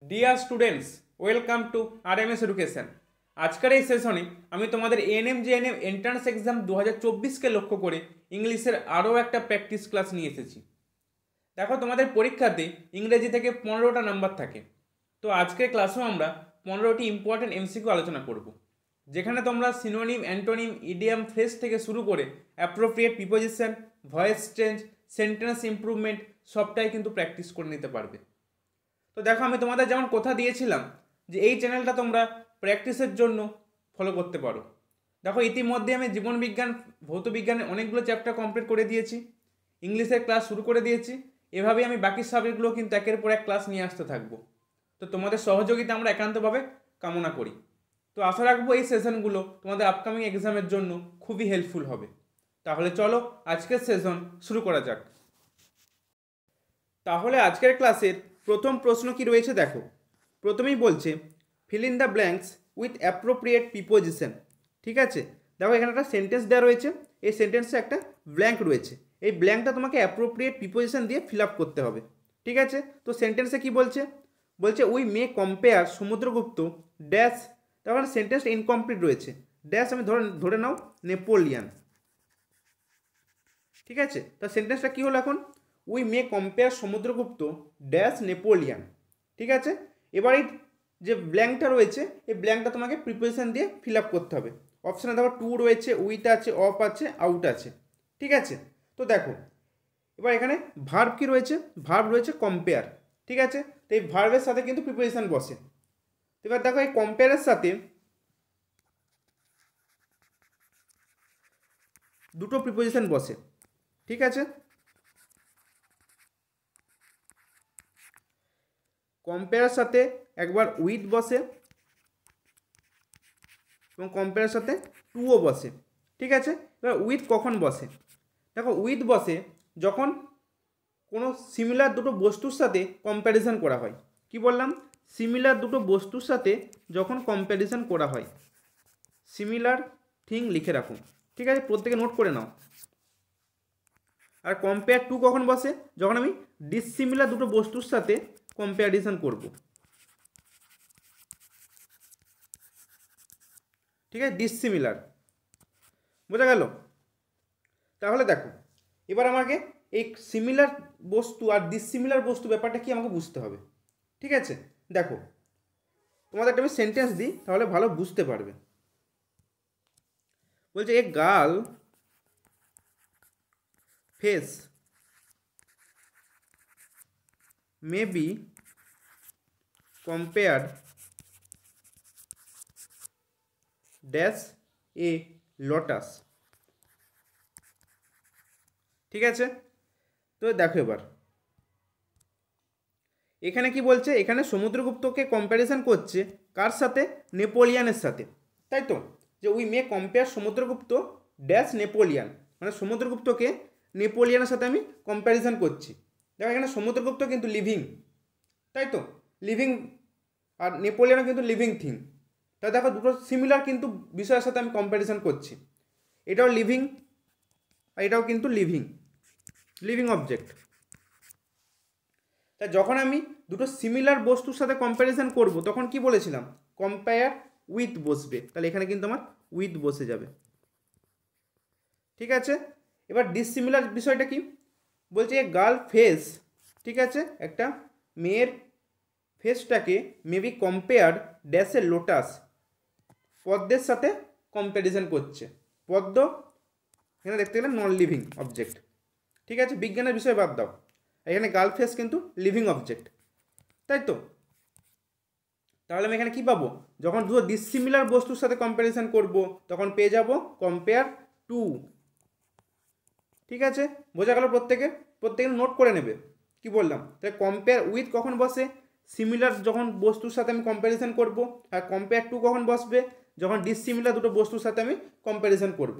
Dear students, welcome to RMS education. আজকের এই সেশনে আমি তোমাদের এএনএম জেএনএম এন্ট্রান্স এক্সাম 2024কে লক্ষ্য করে ইংলিশের আরও একটা প্র্যাকটিস ক্লাস নিয়ে এসেছি। দেখো, তোমাদের পরীক্ষাতে ইংরেজি থেকে 15টা নাম্বার থাকে। তো আজকের ক্লাসেও আমরা 15টি ইম্পর্টেন্ট এমসিকিউ আলোচনা করব, যেখানে তোমরা সিনোনিম, অ্যান্টোনিম, ইডিয়াম, ফ্রেজ থেকে শুরু করে appropriate preposition, voice change, sentence improvement সবটাই কিন্তু প্র্যাকটিস করে নিতে পারবে। তো দেখো, আমি তোমাদের যেমন কথা দিয়েছিলাম যে এই চ্যানেলটা তোমরা প্র্যাকটিসের জন্য ফলো করতে পারো। দেখো, ইতিমধ্যে আমি জীবনবিজ্ঞান, ভৌতবিজ্ঞানের অনেকগুলো চ্যাপ্টার কমপ্লিট করে দিয়েছি, ইংলিশের ক্লাস শুরু করে দিয়েছি। এভাবেই আমি বাকি সাবজেক্টগুলো কিন্তু একের পর এক ক্লাস নিয়ে আসতে থাকবো। তো তোমাদের সহযোগিতা আমরা একান্তভাবে কামনা করি। তো আশা রাখবো এই সেশনগুলো তোমাদের আপকামিং এক্সামের জন্য খুবই হেল্পফুল হবে। তাহলে চলো আজকের সেশন শুরু করা যাক। তাহলে আজকের ক্লাসের প্রথম প্রশ্ন কি রয়েছে দেখো। প্রথমেই বলছে fill in the blanks with appropriate preposition. ঠিক আছে, দেখো এখানে একটা সেন্টেন্স দেওয়া রয়েছে, এই সেন্টেন্সে একটা ব্ল্যাঙ্ক রয়েছে, এই ব্ল্যাঙ্কটা তোমাকে অ্যাপ্রোপ্রিয়েট প্রিপোজিশন দিয়ে ফিল আপ করতে হবে। ঠিক আছে, তো সেন্টেন্সে কি বলছে, বলছে we may compare Samudragupta dash. তারপরে সেন্টেন্সটা ইনকমপ্লিট রয়েছে, ড্যাশ আমি ধরে নাও নেপোলিয়ান। ঠিক আছে, তা সেন্টেন্সটা কী হলো এখন, we may compare Samudragupta dash Napoleon. ঠিক আছে, এবার এই যে ব্ল্যাঙ্কটা রয়েছে, এই ব্ল্যাঙ্কটা তোমাকে প্রিপোজিশন দিয়ে ফিল আপ করতে হবে। অপশানে দেখো টু রয়েছে, উইথ আছে, অফ আছে, আউট আছে। ঠিক আছে, তো দেখো এবার এখানে ভার্ব কি রয়েছে, ভার্ব রয়েছে কম্পেয়ার। ঠিক আছে, তো এই ভার্বের সাথে কিন্তু প্রিপোজিশন বসে। এবার দেখো এই কম্পেয়ারের সাথে দুটো প্রিপোজিশন বসে। ঠিক আছে, কম্পেয়ারের সাথে একবার উইথ বসে এবং কম্পেয়ারের সাথে টুও বসে। ঠিক আছে, এবার উইথ কখন বসে, দেখো উইথ বসে যখন কোনো সিমিলার দুটো বস্তুর সাথে কম্প্যারিজন করা হয়। কি বললাম, সিমিলার দুটো বস্তুর সাথে যখন কম্প্যারিজন করা হয়। সিমিলার থিং লিখে রাখুন। ঠিক আছে, প্রত্যেকে নোট করে নাও। আর কম্পেয়ার টু কখন বসে, যখন আমি ডিসিমিলার দুটো বস্তুর সাথে কম্প্যারিজন করব। ঠিক আছে, ডিসিমিলার, বোঝা গেল। তাহলে দেখো এবার আমাকে এই সিমিলার বস্তু আর ডিসিমিলার বস্তু ব্যাপারটা কি আমাকে বুঝতে হবে। ঠিক আছে, দেখো তোমাদের একটা আমি সেন্টেন্স দিই, তাহলে ভালো বুঝতে পারবে। বলছে a girl face may be compared dash a lotus. ঠিক আছে, তো দেখো এবার এখানে কি বলছে, এখানে সমুদ্রগুপ্তকে কম্প্যারিজন করছে কার সাথে, নেপোলিয়ানের সাথে। তাই তো, যে we may compare Samudragupta dash Napoleon, মানে সমুদ্রগুপ্তকে নেপোলিয়ানের সাথে আমি কম্প্যারিজন করছি। দেখো এখানে সমুদ্রগুপ্ত কিন্তু লিভিং, তাই তো, লিভিং, আর নেপোলিয়ানও কিন্তু লিভিং থিং। তাই দেখো দুটো সিমিলার কিন্তু বিষয়ের সাথে আমি কম্প্যারিজন করছি। এটাও লিভিং আর এটাও কিন্তু লিভিং, লিভিং অবজেক্ট। তা যখন আমি দুটো সিমিলার বস্তুর সাথে কম্প্যারিজন করব, তখন কি বলেছিলাম, কম্পেয়ার উইথ বসবে, তাহলে এখানে কিন্তু আমার উইথ বসে যাবে। ঠিক আছে, এবার ডিসিমিলার বিষয়টা কি বলছে, গার্ল ফেস। ঠিক আছে, একটা মেয়ের ফেসটাকে মেবি কম্পেয়ার ড্যাশের লোটাস, পদ্মের সাথে কম্প্যারিজন করছে। পদ্ম এখানে দেখতে গেলে নন লিভিং অবজেক্ট। ঠিক আছে, বিজ্ঞানের বিষয় বাদ দাও, এখানে গার্ল ফেস কিন্তু লিভিং অবজেক্ট, তাই তো। তাহলে আমি এখানে কী পাবো, যখন দুটো ডিসিমিলার বস্তুর সাথে কম্প্যারিজন করব, তখন পেয়ে যাব কম্পেয়ার টু। ঠিক আছে, বোঝা গেল। প্রত্যেকে নোট করে নেবে কি বললাম। তাহলে কম্পেয়ার উইথ কখন বসে, সিমিলার যখন বস্তুর সাথে আমি কম্প্যারিজন করব। আর কম্পেয়ার টু কখন বসবে, যখন ডিসিমিলার দুটো বস্তুর সাথে আমি কম্প্যারিজন করব।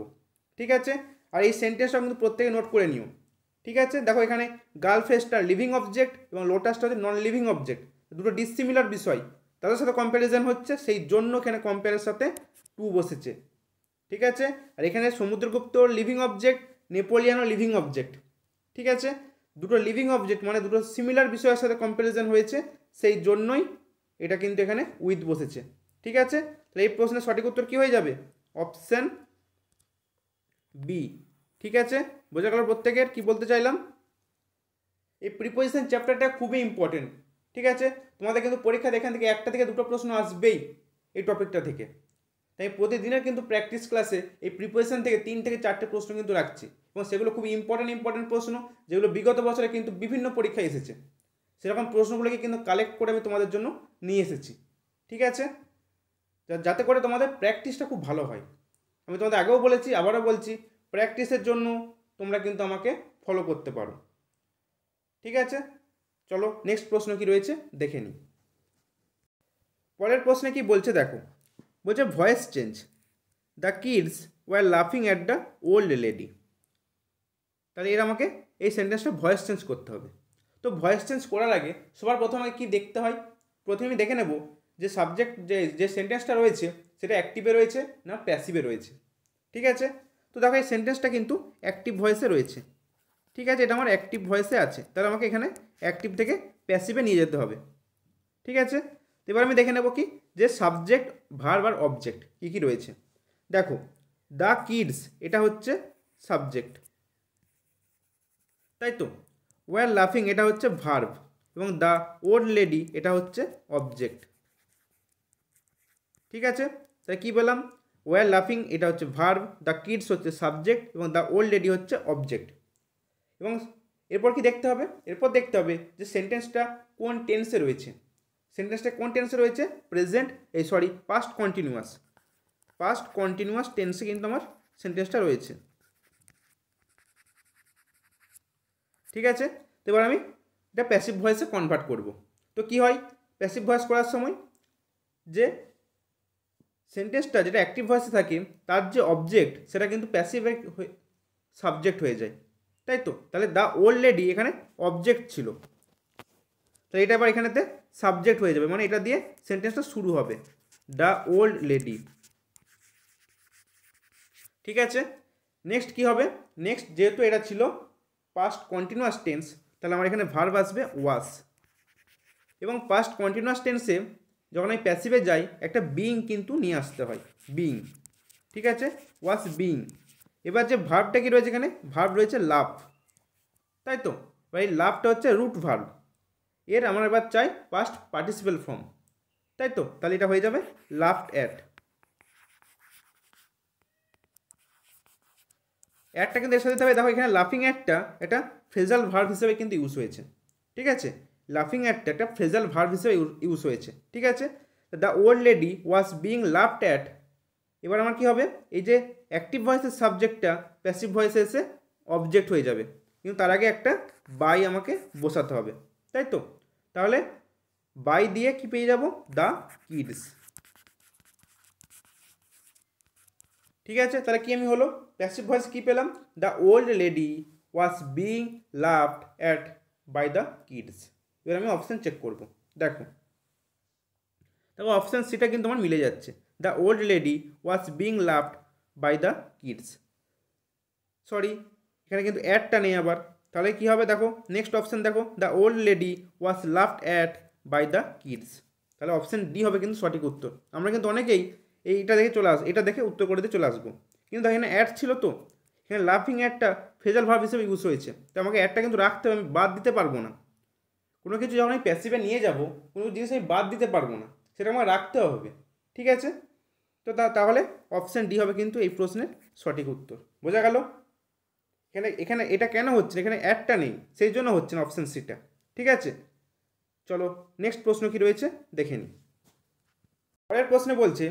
ঠিক আছে, আর এই সেন্টেন্সটা কিন্তু প্রত্যেকে নোট করে নিও। ঠিক আছে, দেখো এখানে গার্ল ফেসটা লিভিং অবজেক্ট এবং লোটাসটা হচ্ছে নন লিভিং অবজেক্ট, দুটো ডিসিমিলার বিষয়, তাদের সাথে কম্প্যারিজন হচ্ছে, সেই জন্য এখানে কম্পেয়ারের সাথে টু বসেছে। ঠিক আছে, আর এখানে সমুদ্রগুপ্ত লিভিং অবজেক্ট, নেপোলিয়ানও লিভিং অবজেক্ট। ঠিক আছে, দুটো লিভিং অবজেক্ট মানে দুটো সিমিলার বিষয়ের সাথে কম্প্যারিজন হয়েছে, সেই জন্যই এটা কিন্তু এখানে উইথ বসেছে। ঠিক আছে, তাহলে এই প্রশ্নের সঠিক উত্তর কী হয়ে যাবে? Option B. ঠিক আছে, বোঝা গেল প্রত্যেকের কি বলতে চাইলাম? এই প্রিপোজিশন চ্যাপ্টারটা খুবই ইম্পর্টেন্ট। ঠিক আছে, তোমাদের কিন্তু পরীক্ষাতে এখান থেকে একটা থেকে দুটো প্রশ্ন আসবেই এই টপিকটা থেকে। তাই প্রতিদিনের কিন্তু প্র্যাকটিস ক্লাসে এই প্রিপোজিশন থেকে 3 থেকে 4টে প্রশ্ন কিন্তু রাখছি, এবং সেগুলো খুবই ইম্পর্টেন্ট প্রশ্ন, যেগুলো বিগত বছরে কিন্তু বিভিন্ন পরীক্ষায় এসেছে। সেরকম প্রশ্নগুলোকে কিন্তু কালেক্ট করে আমি তোমাদের জন্য নিয়ে এসেছি। ঠিক আছে, যাতে করে তোমাদের প্র্যাকটিসটা খুব ভালো হয়। আমি তোমাদের আগেও বলেছি, আবারও বলছি, প্র্যাকটিসের জন্য তোমরা কিন্তু আমাকে ফলো করতে পারো। ঠিক আছে, চলো নেক্সট প্রশ্ন কি রয়েছে দেখে নিই। পরের প্রশ্নে কি বলছে দেখো, বলছে voice change, the kids were লাফিং অ্যাট দ্য ওল্ড লেডি। তাহলে এর আমাকে এই সেন্টেন্সটা ভয়েস চেঞ্জ করতে হবে। তো ভয়েস চেঞ্জ করার আগে সবার প্রথমে কি দেখতে হয়? প্রথমে দেখে নেব যে সাবজেক্ট যে সেন্টেন্সটা রয়েছে সেটা অ্যাক্টিভে রয়েছে না প্যাসিভে রয়েছে। ঠিক আছে, তো দেখো এই সেন্টেন্সটা কিন্তু অ্যাক্টিভ ভয়েসে রয়েছে। ঠিক আছে, এটা আমার অ্যাক্টিভ ভয়েসে আছে, তাহলে আমাকে এখানে অ্যাক্টিভ থেকে প্যাসিভে নিয়ে যেতে হবে। ঠিক আছে, এবার আমি দেখে নেব কি যে সাবজেক্ট, ভার্ব আর অবজেক্ট কী কী রয়েছে। দেখো, দ্য কিডস এটা হচ্ছে সাবজেক্ট, তাই তো। ওয়ার লাফিং এটা হচ্ছে ভার্ব, এবং দ্য ওল্ড লেডি এটা হচ্ছে অবজেক্ট। ঠিক আছে, তাই কী বললাম? ওয়ার লাফিং এটা হচ্ছে ভার্ব, দ্য কিডস হচ্ছে সাবজেক্ট, এবং দ্য ওল্ড লেডি হচ্ছে অবজেক্ট। এবং এরপর কি দেখতে হবে? এরপর দেখতে হবে যে সেন্টেন্সটা কোন টেন্সে রয়েছে। সেন্টেন্সটা কোন টেন্সে রয়েছে? Present, past continuous. Past continuous টেন্সে কিন্তু আমার সেন্টেন্সটা রয়েছে। ঠিক আছে, তো এবার আমি এটা প্যাসিভ ভয়েসে কনভার্ট করব। তো কি হয় প্যাসিভ ভয়েস করার সময়? যে সেন্টেন্সটা যেটা অ্যাক্টিভ ভয়েসে থাকে তার যে অবজেক্ট সেটা কিন্তু প্যাসিভ সাবজেক্ট হয়ে যায়, তাই তো। তাহলে দ্য ওল্ড লেডি এখানে অবজেক্ট ছিল, তাহলে এটা আবার এখানেতে সাবজেক্ট হয়ে যাবে, মানে এটা দিয়ে সেন্টেন্সটা শুরু হবে, দ্য ওল্ড লেডি। ঠিক আছে, নেক্সট কি হবে? নেক্সট যেহেতু এটা ছিল পাস্ট কন্টিনিউয়াস টেন্স, তাহলে আমার এখানে ভার্ব আসবে ওয়াস। এবং পাস্ট কন্টিনিউয়াস টেন্সে যখন আমি প্যাসিভে যাই একটা বিইং কিন্তু নিয়ে আসতে হয়, বিইং। ঠিক আছে, ওয়াস বিইং। এবার যে ভার্বটা কি রয়েছে এখানে? ভার্ব রয়েছে লাভ, তাই তো। এবার এই লাভটা হচ্ছে রুট ভার্ব, এর আমার এবার চাই পাস্ট পার্টিসিপেল ফর্ম, তাই তো। তাহলে এটা হয়ে যাবে লাফড অ্যাট। অ্যাডটা কিন্তু এর সাথে দিতে হবে। দেখো এখানে লাফিং অ্যাটটা এটা ফ্রেজাল ভার্ব হিসেবে কিন্তু ইউজ হয়েছে। ঠিক আছে, লাফিং অ্যাটটা একটা ফ্রেজাল ভার্ব হিসেবে ইউজ হয়েছে। ঠিক আছে, the old lady was being laughed at. এবার আমার কি হবে? এই যে অ্যাক্টিভ ভয়েসের সাবজেক্টটা প্যাসিভ ভয়েসে এসে অবজেক্ট হয়ে যাবে, কিন্তু তার আগে একটা বাই আমাকে বসাতে হবে, তাই তো। তাহলে বাই দিয়ে কি পেয়ে যাব? The kids. ঠিক আছে, তাহলে কি আমি হলো প্যাসিভ ভয়েস কি পেলাম? The old lady was being loved at by the kids. এবার আমি অপশান চেক করব। দেখো অপশান সিটা কিন্তু আমার মিলে যাচ্ছে, the old lady was being loved by the kids. Sorry, এখানে কিন্তু অ্যাডটা নেই আবার, তাহলে কি হবে? দেখো নেক্সট অপশান দেখো, the old lady was loved at by the kids. তাহলে অপশান ডি হবে কিন্তু সঠিক উত্তর। আমরা কিন্তু অনেকেই এইটা দেখে চলে আসবো, এটা দেখে উত্তর করে দিয়ে চলে আসবো, কিন্তু এখানে অ্যাড ছিল তো, এখানে লাফিং অ্যাডটা ফ্রেজাল ভার্ব হিসেবে ইউজ হয়েছে, তো আমাকে অ্যাডটা কিন্তু রাখতে হবে, আমি বাদ দিতে পারবো না। কোনো কিছু যখন আমি প্যাসিভে নিয়ে যাব, কোনো জিনিস আমি বাদ দিতে পারবো না, সেটা আমার রাখতে হবে। ঠিক আছে, তো তাহলে অপশান ডি হবে কিন্তু এই প্রশ্নের সঠিক উত্তর। বোঝা গেল? এখানে এখানে এটা কেন হচ্ছে? এখানে অ্যাডটা নেই, সেই জন্য হচ্ছে না অপশান সিটা। ঠিক আছে, চলো নেক্সট প্রশ্ন কি রয়েছে দেখে নিই। পরের প্রশ্নে বলছে,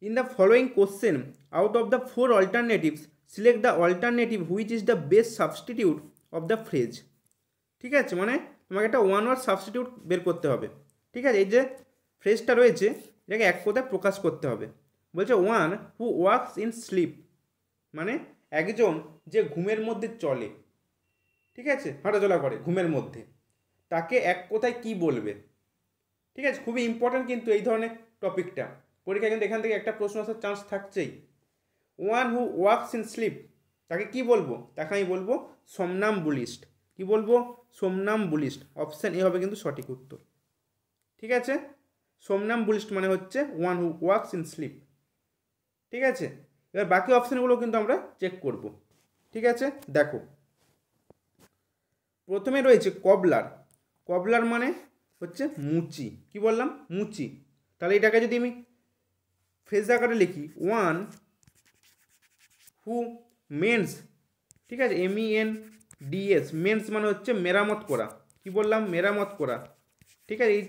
in the following question out of the 4 alternatives select the alternative which is the best substitute of the phrase. ঠিক আছে, মানে তোমাকে একটা ওয়ান ওয়ার্ড সাবস্টিটিউট বের করতে হবে। ঠিক আছে, এই যে ফ্রেজটা রয়েছে এটাকে এক কথায় প্রকাশ করতে হবে। বলছে one who works in sleep, মানে একজন যে ঘুমের মধ্যে চলে, ঠিক আছে, হাঁটাচলা করে ঘুমের মধ্যে, তাকে এক কথায় কি বলবে? ঠিক আছে, খুবই ইম্পর্ট্যান্ট কিন্তু এই ধরনের টপিকটা, পরীক্ষায় কিন্তু এখান থেকে একটা প্রশ্ন আসার চান্স থাকছেই। One who works in sleep, তাকে কি বলবো? তাকে আমি বলবো সোমনামবুলিস্ট। কি বলবো? সোমনামবুলিস্ট। অপশান এ হবে কিন্তু সঠিক উত্তর। ঠিক আছে, সোমনাম্বুলিস্ট মানে হচ্ছে one who works in sleep. ঠিক আছে, এবার বাকি অপশানগুলো কিন্তু আমরা চেক করব। ঠিক আছে, দেখো প্রথমে রয়েছে কবলার। কবলার মানে হচ্ছে মুচি। কি বললাম? মুচি। তাহলে এটাকে যদি আমি ফ্রেজ আকারে লিখি, ওয়ান হু মেন্স, ঠিক আছে, MENDS, মেন্স মানে হচ্ছে মেরামত করা। কি বললাম? মেরামত করা। ঠিক আছে, এই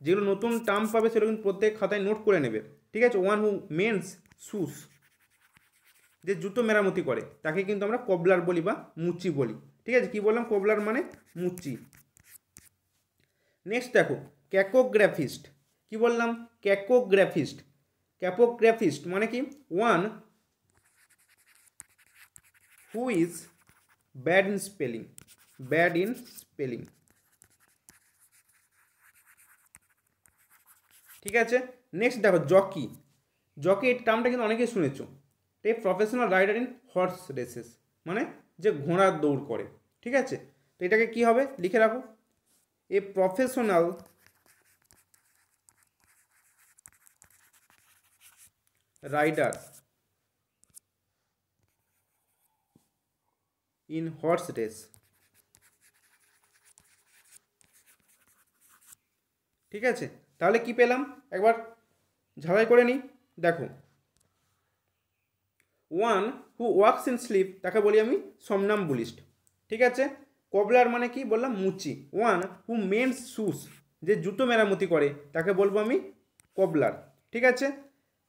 যেগুলো নতুন টার্ম পাবে সেগুলো কিন্তু প্রত্যেক খাতায় নোট করে নেবে। ঠিক আছে, ওয়ান হু মেন্স শুস, যে জুতো মেরামতি করে তাকে কিন্তু আমরা কবলার বলি বা মুচি বলি। ঠিক আছে, কি বললাম? কবলার মানে মুচি। নেক্সট দেখো ক্যাকোগ্রাফিস্ট। কি বললাম? ক্যাকোগ্রাফিস্ট। ক্যাপোগ্রাফিস্ট মানে কি? One who is bad in spelling. Bad in spelling. ঠিক আছে, নেক্সট দেখো জকি। জকি এই টার্মটা কিন্তু অনেকেই শুনেছো। A professional rider in horse races, মানে যে ঘোড়ার দৌড় করে। ঠিক আছে, তো এটাকে কি হবে? লিখে রাখো, a professional rider in horse race. ঠিক আছে, তাহলে কি পেলাম একবার ঝালাই করে নিই। দেখো one who works in sleep তাকে বলি আমি সমনাম্বুলিস্ট। ঠিক আছে, কবলার মানে কি বললাম? মুচি। ওয়ান হু মেন্স শুস, যে জুতো মেরামতি করে তাকে বলবো আমি কবলার। ঠিক আছে,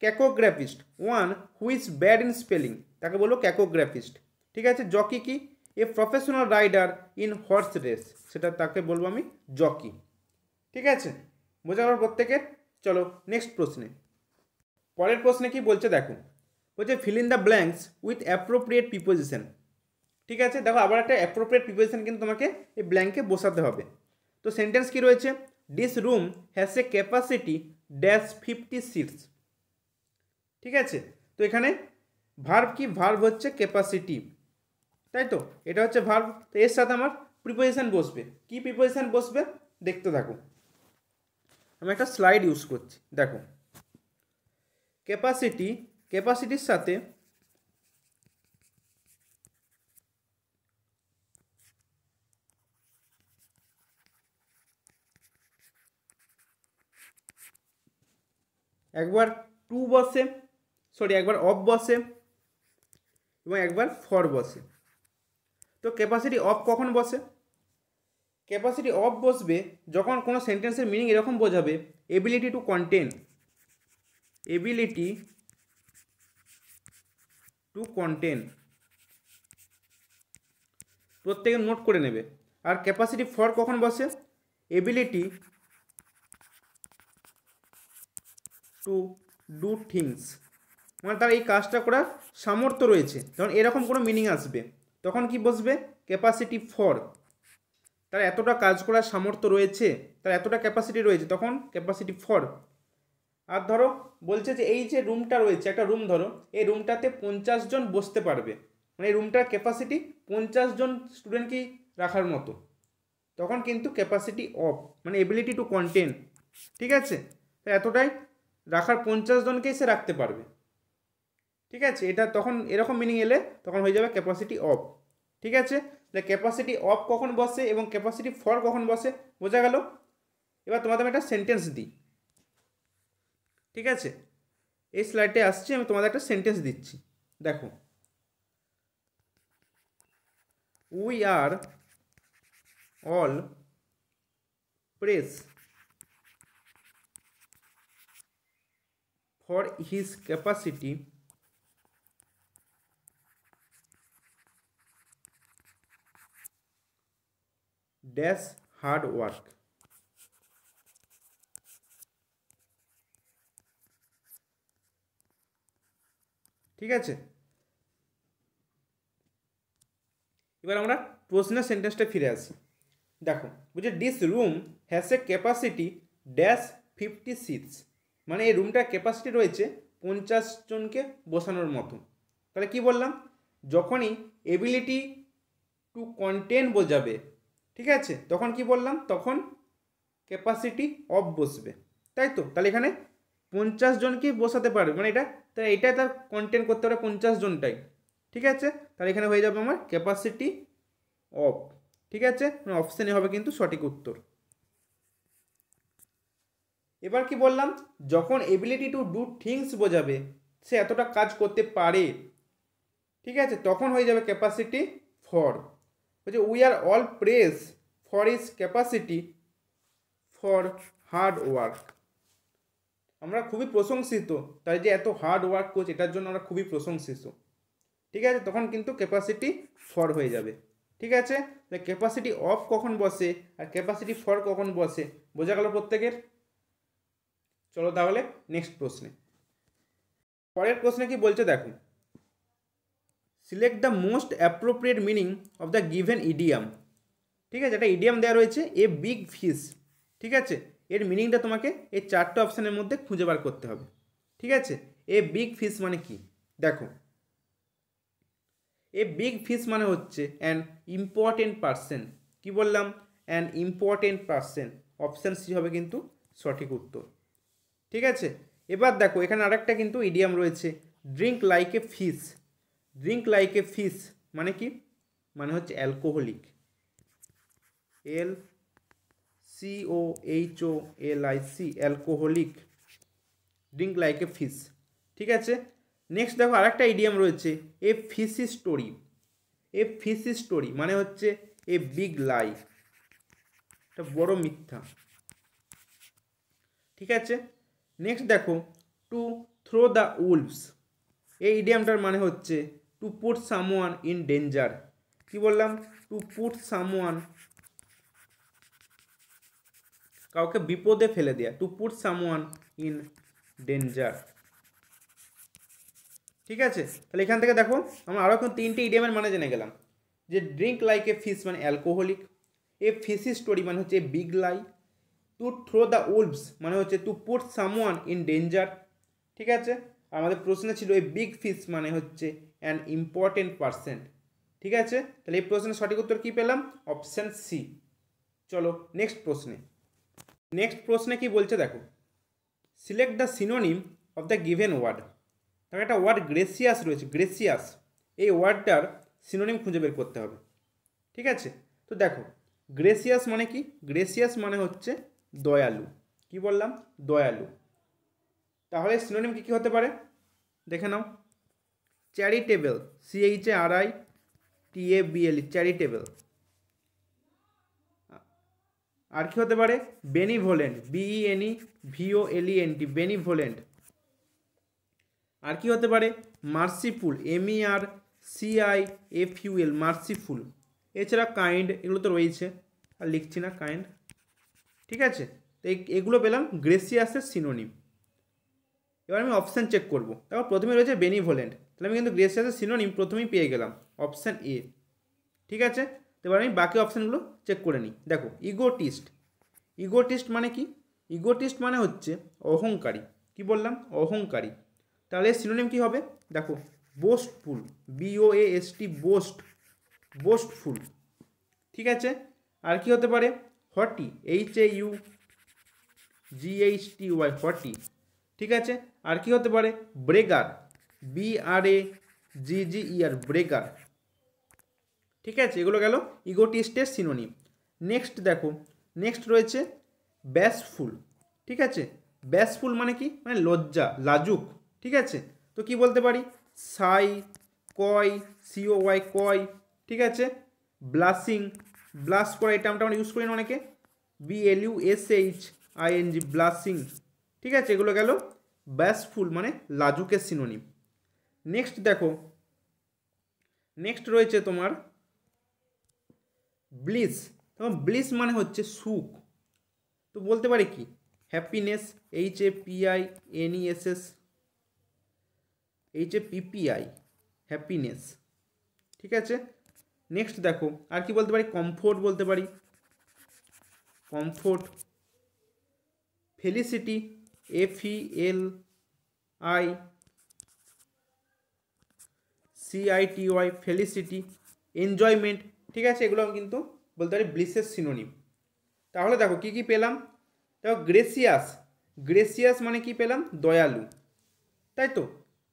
cacographist, one who is bad in spelling তাকে বলবো ক্যাকোগ্রাফিস্ট। ঠিক আছে, জকি কি? A professional rider in horse race, সেটা তাকে বলবো আমি জকি। ঠিক আছে, বোঝা গেল প্রত্যেকের? চলো নেক্সট প্রশ্নে। পরের প্রশ্নে কি বলছে দেখো, বলছে fill in the blanks with appropriate preposition. ঠিক আছে, দেখো আবার একটা অ্যাপ্রোপ্রিয়েট প্রিপোজিশন কিন্তু তোমাকে এই ব্ল্যাঙ্কে বসাতে হবে। তো সেন্টেন্স কি রয়েছে? This room has a capacity dash 50 seats. ঠিক আছে, তো এখানে ভার্ব কি? ভার্ব হচ্ছে ক্যাপাসিটি, তাই তো? এটা হচ্ছে ভার্ব। তো এর সাথে আমার প্রিপোজিশন বসবে। কি প্রিপোজিশন বসবে দেখতে থাকো। আমি একটা স্লাইড ইউজ করছি, দেখো ক্যাপাসিটি, ক্যাপাসিটির সাথে একবার টু বসে, সরি একবার অফ বসে এবং একবার ফর বসে। তো ক্যাপাসিটি অফ কখন বসে? ক্যাপাসিটি অফ বসবে যখন কোনো সেন্টেন্সের মিনিং এরকম বোঝাবে, ability to contain, ability to contain. প্রত্যেকে নোট করে নেবে। আর ক্যাপাসিটি ফর কখন বসে? এবিলিটি টু ডু থিংস, মানে তার এই কাজটা করার সামর্থ্য রয়েছে। যখন এরকম কোনো মিনিং আসবে তখন কি বসবে? Capacity for. তার এতটা কাজ করার সামর্থ্য রয়েছে, তার এতটা ক্যাপাসিটি রয়েছে, তখন ক্যাপাসিটি ফর। আর ধরো বলছে যে এই যে রুমটা রয়েছে, একটা রুম ধরো, এই রুমটাতে 50 জন বসতে পারবে, মানে এই রুমটার ক্যাপাসিটি 50 জন স্টুডেন্টকেই রাখার মতো, তখন কিন্তু ক্যাপাসিটি অফ, মানে এবিলিটি টু কন্টেন। ঠিক আছে, তো এতটাই রাখার 50 জনকেই সে রাখতে পারবে। ঠিক আছে, এটা তখন এরকম মিনিং এলে তখন হয়ে যাবে ক্যাপাসিটি অফ। ঠিক আছে, তাহলে ক্যাপাসিটি অফ কখন বসে এবং ক্যাপাসিটি ফর কখন বসে বোঝা গেল। এবার তোমাদের আমি একটা সেন্টেন্স দিই। ঠিক আছে, এই স্লাইডে আসছি, আমি তোমাদের একটা সেন্টেন্স দিচ্ছি, দেখো we are all press for his capacity dash hard work. ঠিক আছে, এবার আমরা প্রশ্নের সেন্টেন্সটা ফিরে আসি। দেখো বুঝে this room has a capacity dash 50 seats, মানে এই রুমটার ক্যাপাসিটি রয়েছে 50 জনকে বসানোর মতো। তাহলে কি বললাম? যখনই এবিলিটি টু কন্টেন বোঝাবে, ঠিক আছে, তখন কি বললাম? তখন ক্যাপাসিটি অফ বসবে। তাই তো? তাহলে এখানে 50 জনকেই বসাতে পারবে, মানে এটা তার কন্টেন্ট করতে পারে 50 জনটাই। ঠিক আছে, তাহলে এখানে হয়ে যাবে আমার ক্যাপাসিটি অফ। ঠিক আছে, মানে অপশানে হবে কিন্তু সঠিক উত্তর। এবার কি বললাম, যখন এবিলিটি টু ডু থিংস বোঝাবে, সে এতটা কাজ করতে পারে, ঠিক আছে, তখন হয়ে যাবে ক্যাপাসিটি ফর। বলছে we are all press for is capacity for hard work. আমরা খুবই প্রশংসিত, তাই যে এত হার্ড ওয়ার্ক করছে এটার জন্য আমরা খুবই প্রশংসিত। ঠিক আছে, তখন কিন্তু ক্যাপাসিটি ফর হয়ে যাবে। ঠিক আছে, ক্যাপাসিটি অফ কখন বসে আর ক্যাপাসিটি ফর কখন বসে বোঝা গেল প্রত্যেকের। চলো তাহলে নেক্সট প্রশ্নে। পরের প্রশ্নে কি বলছে দেখো, select the most appropriate meaning of the given idiom. ঠিক আছে, একটা ইডিয়াম দেওয়া রয়েছে এ বিগ ফিশ। ঠিক আছে, এর মিনিংটা তোমাকে এই 4টে অপশানের মধ্যে খুঁজে বার করতে হবে। ঠিক আছে, এ বিগ ফিশ মানে কি দেখো, এ বিগ ফিশ মানে হচ্ছে অ্যান ইম্পর্টেন্ট পার্সন। কি বললাম, an important person, option C হবে কিন্তু সঠিক উত্তর। ঠিক আছে, এবার দেখো এখানে আরেকটা কিন্তু ইডিয়াম রয়েছে, drink like a fish. Drink like a fish মানে কি, মানে হচ্ছে alcoholic, LCOHOLIC, alcoholic, drink like a fish. ঠিক আছে, নেক্সট দেখো আরেকটা ইডিয়াম রয়েছে এ ফিশি স্টোরি। এ ফিশি স্টোরি মানে হচ্ছে এ বিগ লাই, একটা বড় মিথ্যা। ঠিক আছে, নেক্সট দেখো টু থ্রো দ্য উলভস। এই ইডিয়ামটার মানে হচ্ছে to put someone in danger. কি বললাম, টু পুট সামওয়ান, কাউকে বিপদে ফেলে দেয়া, two put someone in danger. ঠিক আছে, তাহলে এখান থেকে দেখো আমরা আরও এখন 3টে ইডিয়ামের মানে জেনে গেলাম, যে ড্রিঙ্ক লাইক এ ফিশ মানে অ্যালকোহলিক, এ ফিশি স্টোরি মানে হচ্ছে big lie, to throw the wolves মানে হচ্ছে to put someone in danger. ঠিক আছে, আমাদের প্রশ্নে ছিল এই বিগ ফিশ মানে হচ্ছে অ্যান ইম্পর্টেন্ট পার্সন। ঠিক আছে, তাহলে এই প্রশ্নের সঠিক উত্তর কী পেলাম, অপশান সি। চলো নেক্সট প্রশ্নে। নেক্সট প্রশ্নে কি বলছে দেখো, select the synonym of the given word. তার একটা ওয়ার্ড গ্রেসিয়াস রয়েছে, গ্রেসিয়াস, এই ওয়ার্ডটার সিনোনিম খুঁজে বের করতে হবে। ঠিক আছে, তো দেখো গ্রেসিয়াস মানে কি, গ্রেসিয়াস মানে হচ্ছে দয়ালু। কি বললাম, দয়ালু। তাহলে সিনোনিম কী কী হতে পারে দেখে নাও, চ্যারিটেবল, CHARITABLE, চ্যারিটেবল। আর কি হতে পারে, বেনিভোলেন্ট, BENEVOLENT, বেনিভোলেন্ট। আর কি হতে পারে, মার্সিফুল, MERCIFUL, মার্সিফুল। এছাড়া কাইন্ড, এগুলো তো রয়েছে, আর লিখছি না কাইন্ড। ঠিক আছে, তো এগুলো পেলাম গ্রেসিয়াসের সিনোনিম। এবার আমি অপশান চেক করব, তারপর প্রথমে রয়েছে বেনিভোলেন্ট, তাহলে আমি কিন্তু গ্রেসিয়াসের সিনোনিম প্রথমেই পেয়ে গেলাম, অপশান এ। ঠিক আছে, এবার আমি বাকি অপশানগুলো চেক করে নিই। দেখো ইগোটিস্ট, ইগোটিস্ট মানে কি, ইগোটিস্ট মানে হচ্ছে অহংকারী। কি বললাম, অহংকারী। তাহলে সিনোনিম কি হবে দেখো, বোস্টফুল, BOAST, বোস্ট, বোস্টফুল। ঠিক আছে, আর কি হতে পারে, হটি, HAUGHTY, হটি। ঠিক আছে, আর কি হতে পারে, ব্রেগার, BRAGGER, ব্রেগার। ঠিক আছে, এগুলো গেল ইগোটিস্টের সিনোনিম। নেক্সট দেখো, নেক্সট রয়েছে ব্যাসফুল। ঠিক আছে, ব্যাসফুল মানে কি, মানে লজ্জা, লাজুক। ঠিক আছে, তো কি বলতে পারি, সাই, কয়, COY, কয়। ঠিক আছে, ব্লাসিং, ব্লাস করা, এই টার্মটা আমরা ইউজ করি না অনেকে, BLUSHING, ব্লাসিং। ঠিক আছে, এগুলো গেল ব্যাসফুল মানে লাজুকের সিনোনিম। নেক্সট দেখো, নেক্সট রয়েছে তোমার ব্লিস। তখন ব্লিস মানে হচ্ছে সুখ, তো বলতে পারি কি, হ্যাপিনেস, HAPPY, হ্যাপিনেস। ঠিক আছে, নেক্সট দেখো আর কি বলতে পারি, কমফোর্ট বলতে পারি, comfort. Felicity, FELICITY, Felicity. Enjoyment. ঠিক আছে, এগুলো কিন্তু বলতে পারি ব্লিসের সিনোনিম। তাহলে দেখো কি কি পেলাম, দেখো গ্রেসিয়াস, গ্রেসিয়াস মানে কি পেলাম, দয়ালু, তাই তো।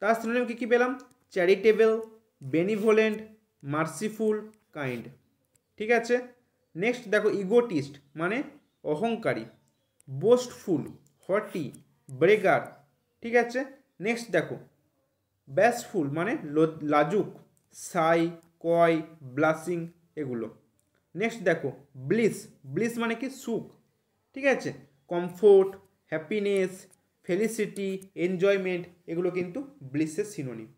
তার সিনোনিম কি কি পেলাম, চ্যারিটেবল, বেনিভোলেন্ট, মার্সিফুল, কাইন্ড। ঠিক আছে, নেক্সট দেখো ইগোটিস্ট মানে অহংকারী, বোস্টফুল, হটি, ব্রেগার। ঠিক আছে, নেক্সট দেখো ব্যাসফুল মানে লাজুক, সাই, কয়, ব্লাসিং এগুলো। নেক্সট দেখো ব্লিস, ব্লিস মানে কি সুখ। ঠিক আছে, কমফোর্ট, হ্যাপিনেস, ফেলিসিটি, এনজয়মেন্ট এগুলো কিন্তু ব্লিসের সিনোনিম।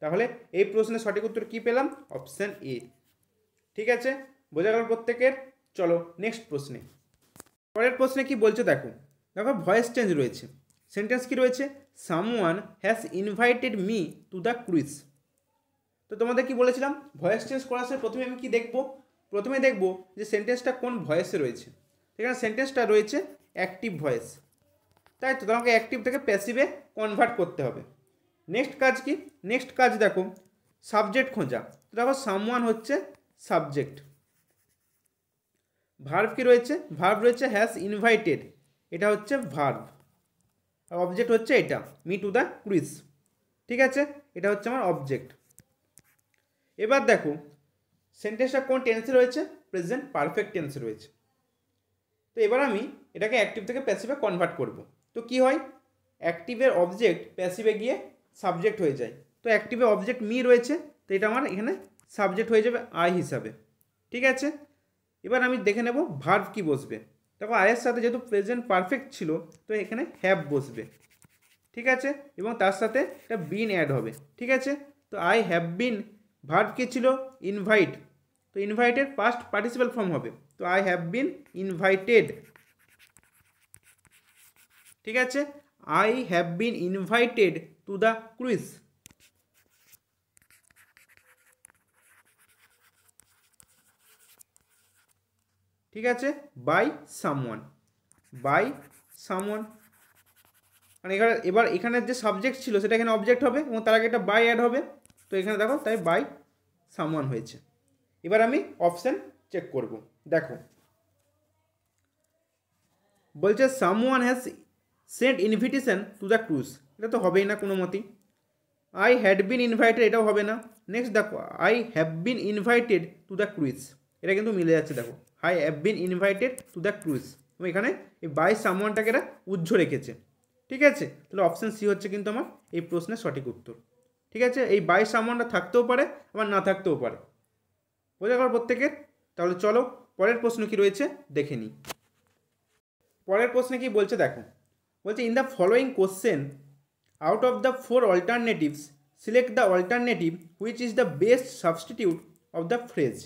তাহলে এই প্রশ্নের সঠিক উত্তর কি পেলাম, অপশান এ। ঠিক আছে, বোঝা গেল প্রত্যেকের। চলো নেক্সট প্রশ্নে। পরের প্রশ্নে কি বলছে দেখো, দেখো ভয়েস চেঞ্জ রয়েছে, সেন্টেন্স কি রয়েছে, someone has invited me to the cruise. তো তোমাদের কি বলেছিলাম, ভয়েস চেঞ্জ করার সময় প্রথমে আমি কি দেখব, প্রথমে দেখব যে সেন্টেন্সটা কোন ভয়েসে রয়েছে। এখানে সেন্টেন্সটা রয়েছে অ্যাক্টিভ ভয়েস, তাই তো, তোমাকে অ্যাক্টিভ থেকে প্যাসিভে কনভার্ট করতে হবে। নেক্সট কাজ কি, নেক্সট কাজ দেখো সাবজেক্ট খোঁজা। তো দেখো সামওয়ান হচ্ছে সাবজেক্ট, ভার্ব কি রয়েছে, ভার্ব রয়েছে হ্যাজ ইনভাইটেড, এটা হচ্ছে ভার্ব, আর অবজেক্ট হচ্ছে এটা মি টু দ্য ক্রুইজ। ঠিক আছে, এটা হচ্ছে আমার অবজেক্ট। এবার দেখো সেন্টেন্সটা কোন টেন্সে রয়েছে, প্রেজেন্ট পারফেক্ট টেন্সে রয়েছে। তো এবার আমি এটাকে অ্যাক্টিভ থেকে প্যাসিভে কনভার্ট করব। তো কি হয়, অ্যাক্টিভের অবজেক্ট প্যাসিভে গিয়ে সাবজেক্ট হয়ে যায়। তো অ্যাক্টিভে অবজেক্ট মি রয়েছে, তো এটা আমার এখানে সাবজেক্ট হয়ে যাবে আই হিসাবে। ঠিক আছে, এবার আমি দেখে নেব ভার্ব কি বসবে। দেখো আয়ের সাথে যেহেতু প্রেজেন্ট পারফেক্ট ছিল, তো এখানে হ্যাভ বসবে। ঠিক আছে, এবং তার সাথে একটা বিন অ্যাড হবে। ঠিক আছে, তো আই হ্যাভ বিন, ভার্ব কি ছিল, ইনভাইট, তো ইনভাইটেড পাস্ট পার্টিসিপাল ফর্ম হবে, তো আই হ্যাভ বিন ইনভাইটেড। ঠিক আছে, I have been invited to the cruise. ঠিক আছে, বাই সামওয়ান, বাই সামওয়ান, মানে এখানে এবার এখানের যে সাবজেক্ট ছিল সেটা এখানে অবজেক্ট হবে এবং তার আগে একটা বাই অ্যাড হবে। তো এখানে দেখো তাই বাই সামওয়ান হয়েছে। এবার আমি অপশান চেক করব। দেখো বলছে someone has sent invitation to the cruise, এটা তো হবেই না কোনো মতেই। আই হ্যাড বিন ইনভাইটেড, এটাও হবে না। নেক্সট দেখো I have been invited to the cruise, এটা কিন্তু মিলে যাচ্ছে। দেখো I have been invited to the cruise, এবং এখানে এই বাই সামওয়ানটাকে এরা উজ্জ্ব রেখেছে। ঠিক আছে, তাহলে অপশান সি হচ্ছে কিন্তু আমার এই প্রশ্নের সঠিক উত্তর। ঠিক আছে, এই বাই সামওয়ানটা থাকতেও পারে আবার না থাকতেও পারে। বোঝা গেল প্রত্যেকের। তাহলে চলো পরের প্রশ্ন কি রয়েছে দেখে নিই। পরের প্রশ্নে কি বলছে দেখো, বলছে in the following question out of the four alternatives select the alternative which is the best substitute of the phrase.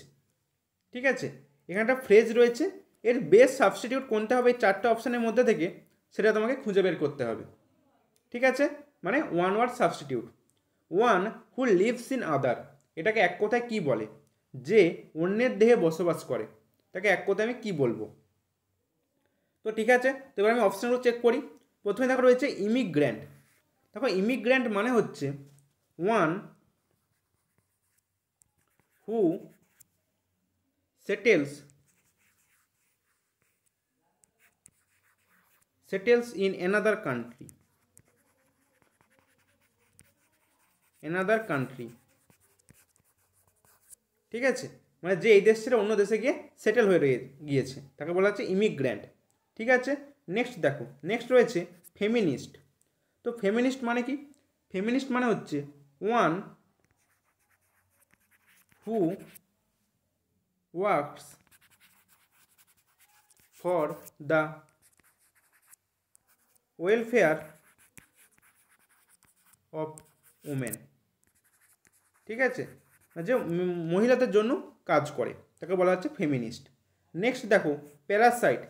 ঠিক আছে, এখানে একটা ফ্রেজ রয়েছে, এর বেস্ট সাবস্টিটিউট কোনটা হবে এই চারটা অপশানের মধ্যে থেকে সেটা তোমাকে খুঁজে বের করতে হবে। ঠিক আছে, মানে one word substitute. One who lives in other, এটাকে এক কথায় কী বলে, যে অন্যের দেহে বসবাস করে, তাকে এক কথায় আমি কী বলবো। তো ঠিক আছে, তো এবার আমি অপশানগুলো চেক করি। প্রথমে দেখো রয়েছে ইমিগ্র্যান্ট। দেখো ইমিগ্র্যান্ট মানে হচ্ছে one who settles in another country. ঠিক আছে, মানে যে এই দেশ ছেড়ে অন্য দেশে গিয়ে সেটেল হয়ে গিয়েছে তাকে বলা হচ্ছে ইমিগ্র্যান্ট। ঠিক আছে, নেক্সট দেখো, নেক্সট রয়েছে ফেমিনিস্ট। তো ফেমিনিস্ট মানে কি, ফেমিনিস্ট মানে হচ্ছে one who works for the welfare of women. ঠিক আছে, যে মহিলাদের জন্য কাজ করে তাকে বলা হচ্ছে ফেমিনিস্ট। নেক্সট দেখো প্যারাসাইট।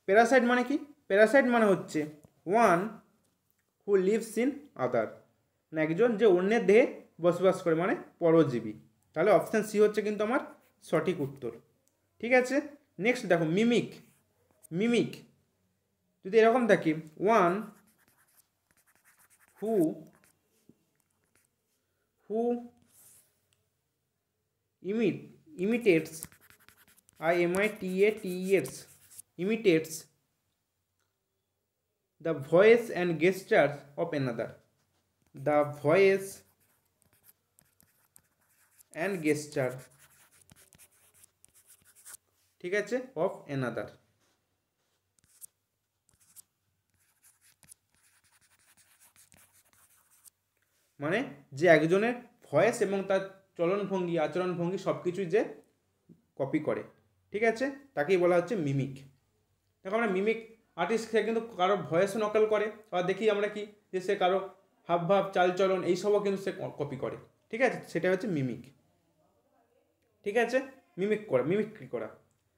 প্যারাসাইট মানে কি, প্যারাসাইট মানে হচ্ছে ওয়ান হু লিভস ইন আদার, মানে একজন যে অন্যের দেহে বসবাস করে, মানে পরজীবী। তাহলে অপশান সি হচ্ছে কিন্তু আমার সঠিক উত্তর। ঠিক আছে, নেক্সট দেখো মিমিক। মিমিক যদি এরকম থাকে one who who imitates imitates the voice and গেস্টার of another, the voice and গেস্টার, ঠিক আছে, অফ অ্যানাদার। মানে যে একজনের ভয়েস এবং তার চলনভঙ্গি আচরণভঙ্গি সব কিছুই যে কপি করে, ঠিক আছে, তাকেই বলা হচ্ছে মিমিক। দেখো আমরা মিমিক আর্টিস্ট সে কিন্তু কারো ভয়েসও নকল করে, বা দেখি আমরা কি যে সে কারো হাবভাব চালচলন এইসবও কিন্তু সে কপি করে, ঠিক আছে, সেটা হচ্ছে মিমিক, ঠিক আছে, মিমিক্রি করা।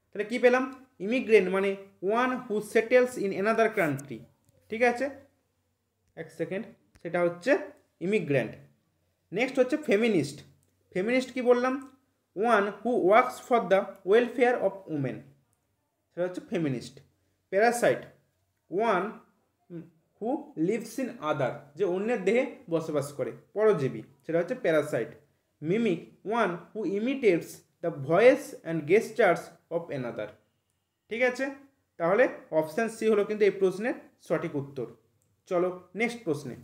তাহলে কি পেলাম? ইমিগ্রেন্ট মানে one who settles in another country, ঠিক আছে, এক সেকেন্ড, সেটা হচ্ছে ইমিগ্রেন্ট। নেক্সট হচ্ছে ফেমিনিস্ট। ফেমিনিস্ট কি বললাম? One who works for the welfare of women, সেটা হচ্ছে feminist. Parasite one who lives in আদার, যে অন্যের দেহে বসবাস করে, পরজীবী, সেটা হচ্ছে Parasite. Mimic one who imitates the voice and গেস্টার্স of another, ঠিক আছে, তাহলে অপশান সি হলো কিন্তু এই প্রশ্নের সঠিক উত্তর। চলো নেক্সট প্রশ্নে।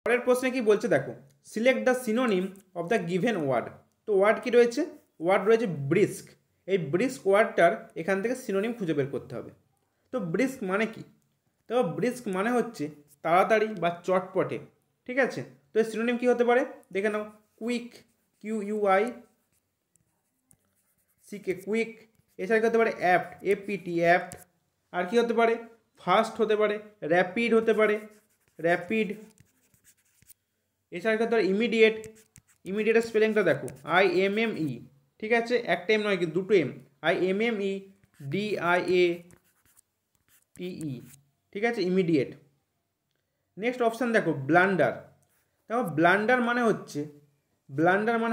পরের প্রশ্নে কি বলছে দেখো, select the synonym of the given word. তো ওয়ার্ড কি রয়েছে? ওয়ার্ড রয়েছে ব্রিস্ক। এই ব্রিস্ক ওয়ার্ডটার এখান থেকে সিনোনিম খুঁজে বের করতে হবে। তো ব্রিস্ক মানে কি? তো ব্রিস্ক মানে হচ্ছে তাড়াতাড়ি বা চটপটে, ঠিক আছে। তো এর সিনোনিম কি হতে পারে দেখে নাও। Quick, QUI CK, quick. এছাড়া কি হতে পারে? Apt, APT, apt. আর কি হতে পারে? ফাস্ট হতে পারে, র্যাপিড হতে পারে, র্যাপিড। এছাড়া কি হতে পারে? ইমিডিয়েট। ইমিডিয়েটের স্পেলিংটা দেখো, IMME, ঠিক আছে, একটা এম নয় কিন্তু দুটো এম, IMMEDIATE, ঠিক আছে, ইমিডিয়েট। নেক্সট অপশান দেখো, ব্লান্ডার। দেখো ব্লান্ডার মানে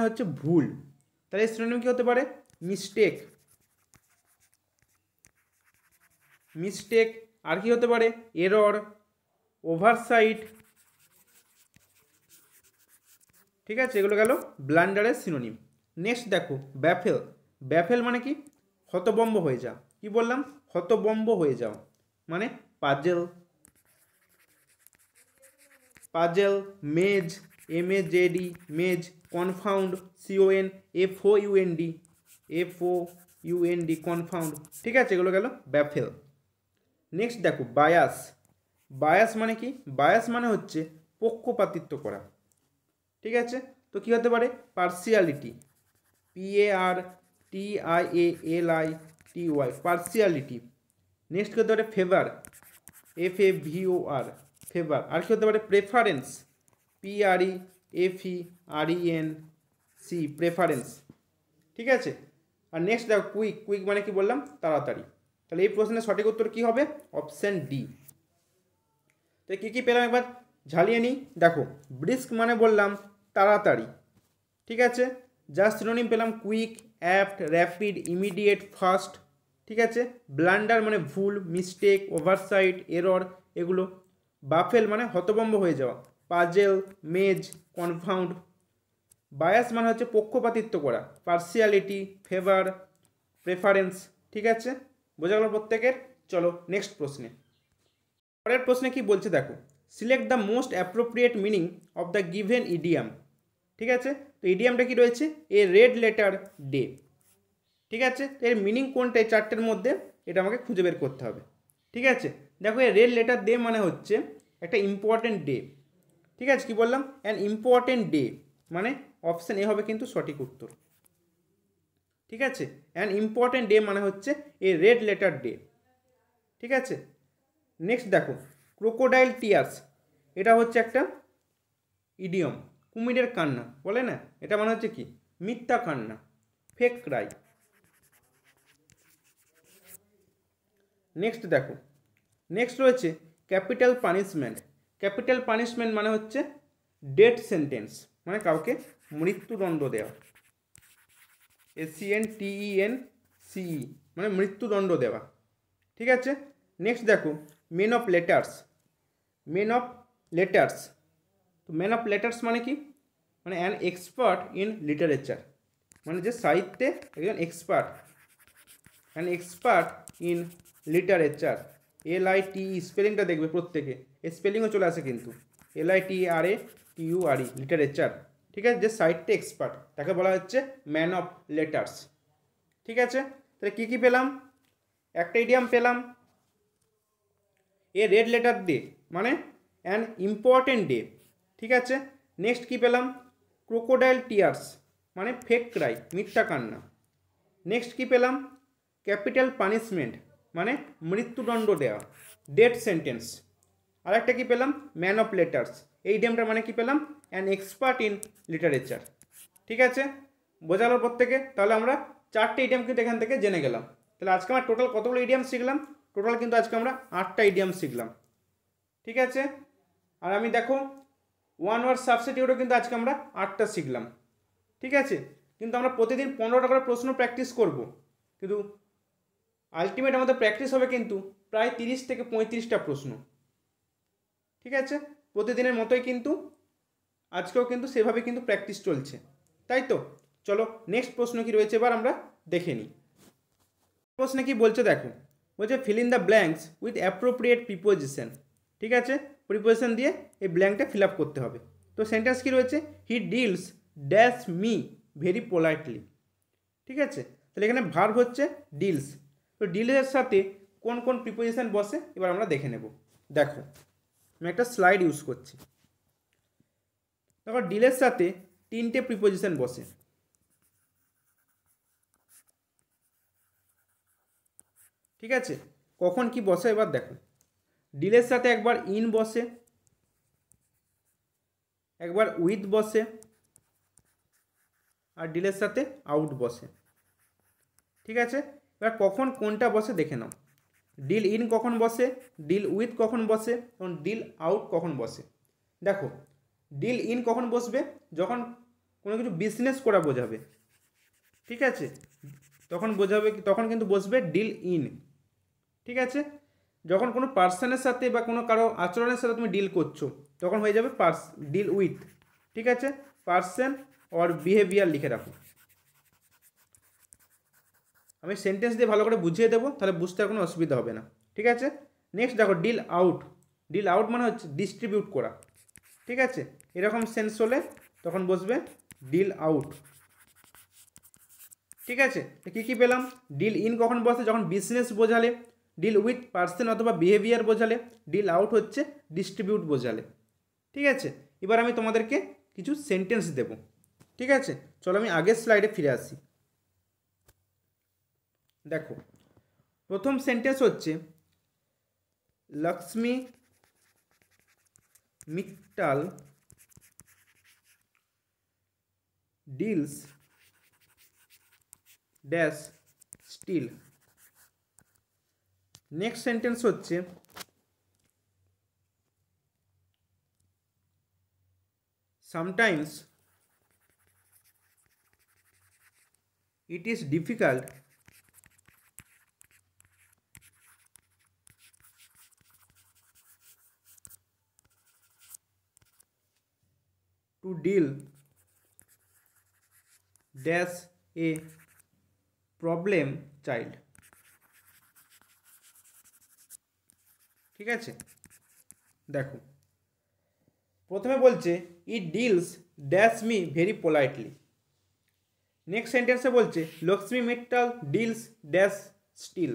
হচ্ছে ভুল, তাহলে সিনোনিম কি হতে পারে? Mistake, mistake. আর কি হতে পারে? এরর, ওভারসাইট, ঠিক আছে, এগুলো গেল ব্লান্ডারের সিনোনিম। নেক্সট দেখো ব্যাফেল। ব্যাফেল মানে কি? হতবম্ব হয়ে যাও। কি বললাম? হতবম্ব হয়ে যাও, মানে পাজেল, পাজেল, মেজ, MAJD, মেজ, কনফাউন্ড, CONFOUND, কনফাউন্ড, ঠিক আছে, এগুলো গেল ব্যাফেল। নেক্সট দেখো বায়াস। বায়াস মানে কি? বায়াস মানে হচ্ছে পক্ষপাতিত্ব করা, ঠিক আছে। তো কী হতে পারে? Partiality, PARTIALITY, partiality. নেক্সট কী হতে পারে? Favour, FAVOR, favour. আর কি হতে পারে? প্রেফারেন্স, PREFERENC, প্রেফারেন্স, ঠিক আছে। আর নেক্সট দেখো কুইক। কুইক মানে কি বললাম? তাড়াতাড়ি। তাহলে এই প্রশ্নের সঠিক উত্তর কি হবে? Option D. তো কী কী পেলাম একবার ঝালিয়ে নিই। দেখো ব্রিস্ক মানে বললাম তাড়াতাড়ি, ঠিক আছে, যার সিনোনিম পেলাম quick, apt, rapid, immediate, fast, ঠিক আছে। ব্লান্ডার মানে ভুল, মিস্টেক, ওভারসাইট, এরর, এগুলো। বাফেল মানে হতভম্ব হয়ে যাওয়া, পাজেল, মেজ, কনফাউন্ড। বায়াস মানে হচ্ছে পক্ষপাতিত্ব করা, পার্সিয়ালিটি, ফেভার, প্রেফারেন্স, ঠিক আছে, বোঝা গেল প্রত্যেকের। চলো নেক্সট প্রশ্নে। পরের প্রশ্নে কি বলছে দেখো, select the most appropriate meaning of the given idiom, ঠিক আছে। তো ইডিয়ামটা কি রয়েছে? এ রেড লেটার ডে, ঠিক আছে। তো এর মিনিং কোনটা এই চারটের মধ্যে? এটা আমাকে খুঁজে বের করতে হবে, ঠিক আছে। দেখো এই রেড লেটার ডে মানে হচ্ছে একটা ইম্পর্টেন্ট ডে, ঠিক আছে। কি বললাম? অ্যান ইম্পর্টেন্ট ডে, মানে অপশান এ হবে কিন্তু সঠিক উত্তর, ঠিক আছে। অ্যান ইম্পর্টেন্ট ডে মানে হচ্ছে এ রেড লেটার ডে, ঠিক আছে। নেক্সট দেখো ক্রোকোডাইল টিয়ার্স, এটা হচ্ছে একটা ইডিয়ম, কুমিরের কান্না বলে না, এটা মানে হচ্ছে কি? মিথ্যা কান্না, ফেক ক্রাই। নেক্সট দেখো, নেক্সট রয়েছে ক্যাপিটাল পানিশমেন্ট। ক্যাপিটাল পানিশমেন্ট মানে হচ্ছে ডেথ সেন্টেন্স, মানে কাউকে মৃত্যুদণ্ড দেওয়া, SENTENCE, মানে মৃত্যুদণ্ড দেওয়া, ঠিক আছে। নেক্সট দেখো men of letters. Men of letters, তো মেন অফ লেটার্স মানে কি? মানে অ্যান এক্সপার্ট ইন লিটারেচার, মানে যে সাহিত্যে একজন expert, an expert in literature, LITE স্পেলিংটা দেখবে প্রত্যেকে, স্পেলিংও চলে আসে কিন্তু LITERATURE লিটারেচার, ঠিক আছে, যে সাহিত্যে এক্সপার্ট তাকে বলা হচ্ছে ম্যান অফ লেটার্স। ঠিক আছে, তাহলে কী কী পেলাম? একটা ইডিয়াম পেলাম, এ রেড লেটার ডে মানে অ্যান ইম্পর্টেন্ট ডে। ঠিক আছে, নেক্সট কী পেলাম? ক্রোকোডাইল টিয়ার্স মানে ফেক ক্রাই, মিথ্যা কান্না। নেক্সট কী পেলাম? ক্যাপিটাল পানিশমেন্ট মানে মৃত্যুদণ্ড দেওয়া, ডেথ সেন্টেন্স। আর একটা কী পেলাম? ম্যান অফ লেটার্স, এই ইডিয়ামটা মানে কী পেলাম? An expert in literature. ঠিক আছে, বোঝালো প্রত্যেকে? তাহলে আমরা 4টে ইডিয়াম কিন্তু এখান থেকে জেনে গেলাম। তাহলে আজকে আমরা টোটাল কতগুলো ইডিয়াম শিখলাম? টোটাল কিন্তু আজকে আমরা 8টা ইডিয়াম শিখলাম। ঠিক আছে, আর আমি দেখো ওয়ান ওয়ার্ড সাবস্টিটিউটও কিন্তু আজকে আমরা 8টা শিখলাম। ঠিক আছে, কিন্তু আমরা প্রতিদিন 15টা করে প্রশ্ন প্র্যাকটিস করব, কিন্তু আলটিমেট আমাদের প্র্যাকটিস হবে কিন্তু প্রায় 30 থেকে 35টা প্রশ্ন। ঠিক আছে, প্রতিদিনের মতোই কিন্তু আজকেও কিন্তু সেভাবে কিন্তু প্র্যাকটিস চলছে, তাই তো? চলো নেক্সট প্রশ্ন কি রয়েছে এবার আমরা দেখে নিই। প্রশ্নে কি বলছে দেখো, বলছে fill in the blanks with appropriate preposition. ঠিক আছে, প্রিপোজিশন দিয়ে এই ব্ল্যাঙ্কটা ফিল আপ করতে হবে। তো সেন্টেন্স কি রয়েছে? He deals dash me very politely. ঠিক আছে, তাহলে এখানে ভার্ব হচ্ছে ডিলস। তো ডিলের সাথে কোন কোন প্রিপোজিশন বসে এবার আমরা দেখে নেব। দেখো আমি একটা স্লাইড ইউজ করছি। দেখো ডিলের সাথে 3টে প্রিপোজিশন বসে। ঠিক আছে, কখন কি বসে এবার দেখো। ডিলের সাথে একবার ইন বসে, একবার উইথ বসে, আর ডিলের সাথে আউট বসে। ঠিক আছে, এবার কখন কোনটা বসে দেখে নাও। ডিল ইন কখন বসে, ডিল উইথ কখন বসে, এবং ডিল আউট কখন বসে। দেখো ডিল ইন কখন বসবে? যখন কোনো কিছু বিজনেস করা বোঝাবে। ঠিক আছে, তখন বোঝাবে, তখন কিন্তু বসবে ডিল ইন। ঠিক আছে, যখন কোনো পার্সনের সাথে বা কোনো কারো আচরণের সাথে তুমি ডিল করছো তখন হয়ে যাবে ডিল উইথ। ঠিক আছে, পার্সন অর বিহেভিয়ার লিখে রাখো। আমি সেন্টেন্স দিয়ে ভালো করে বুঝিয়ে দেবো, তাহলে বুঝতে আর কোনো অসুবিধা হবে না। ঠিক আছে, নেক্সট দেখো ডিল আউট। ডিল আউট মানে হচ্ছে ডিস্ট্রিবিউট করা। ঠিক আছে, এরকম সেন্স হলে তখন বসবে ডিল আউট। ঠিক আছে, কী কী পেলাম? ডিল ইন কখন বসে? যখন বিজনেস বোঝালে। ডিল উইথ পার্সন অথবা বিহেভিয়ার বোঝালে। ডিল আউট হচ্ছে ডিস্ট্রিবিউট বোঝালে। ঠিক আছে, এবার আমি তোমাদেরকে কিছু সেন্টেন্স দেব। ঠিক আছে, চলো আমি আগের স্লাইডে ফিরে আসি। দেখো প্রথম সেন্টেন্স হচ্ছে Lakshmi Mittal deals dash steel. Next sentence হচ্ছে sometimes it is difficult to deal dash a problem child। ঠিক আছে, দেখো প্রথমে বলছে it deals dash me very politely. Next সেন্টেন্সে বলছে Lakshmi Mittal deals dash steel.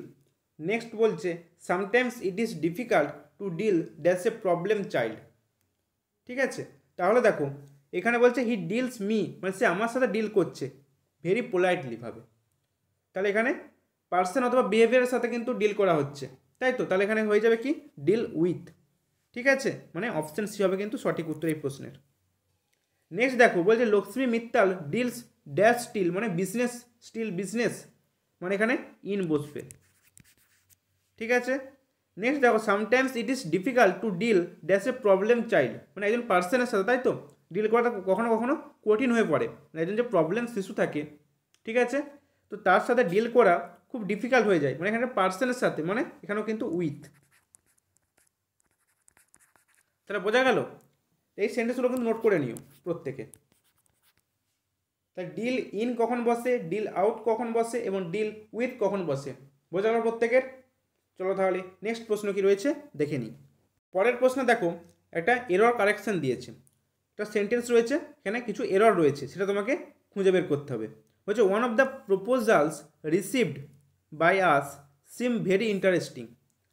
Next বলছে sometimes it is difficult to deal dash a problem child. ঠিক আছে, তাহলে দেখো এখানে বলছে হি ডিলস মি মানে সে আমার সাথে ডিল করছে ভেরি পোলাইটলি ভাবে। তাহলে এখানে পার্সন অথবা বিহেভিয়ারের সাথে কিন্তু ডিল করা হচ্ছে, তাই তো? তাহলে এখানে হয়ে যাবে কি ডিল উইথ। ঠিক আছে, মানে অপশন সি হবে কিন্তু সঠিক উত্তর এই প্রশ্নের। নেক্সট দেখো বলছে Lakshmi Mittal deals dash steel মানে বিজনেস, স্টিল বিজনেস মানে এখানে ইন বসবে। ঠিক আছে, নেক্সট দেখো sometimes it is difficult to deal dash a problem child মানে একজন পার্সনের সাথে, তাই তো? ডিল করাটা কখনো কখনো কঠিন হয়ে পড়ে, মানে একজন যে প্রবলেম শিশু থাকে, ঠিক আছে, তো তার সাথে ডিল করা খুব ডিফিকাল্ট হয়ে যায়, মানে এখানে পার্সনের সাথে মানে এখানেও কিন্তু উইথ। তাহলে বোঝা গেল? এই সেন্টেন্সগুলো কিন্তু নোট করে নিও প্রত্যেকে। তাই ডিল ইন কখন বসে, ডিল আউট কখন বসে এবং ডিল উইথ কখন বসে, বোঝা গেল প্রত্যেকের? চলো তাহলে নেক্সট প্রশ্ন কি রয়েছে দেখে নিই। পরের প্রশ্ন দেখো, একটা এরর কারেকশন দিয়েছে, একটা সেন্টেন্স রয়েছে, এখানে কিছু এরর রয়েছে, সেটা তোমাকে খুঁজে বের করতে হবে। বলছে one of the proposals received by us seem very interesting.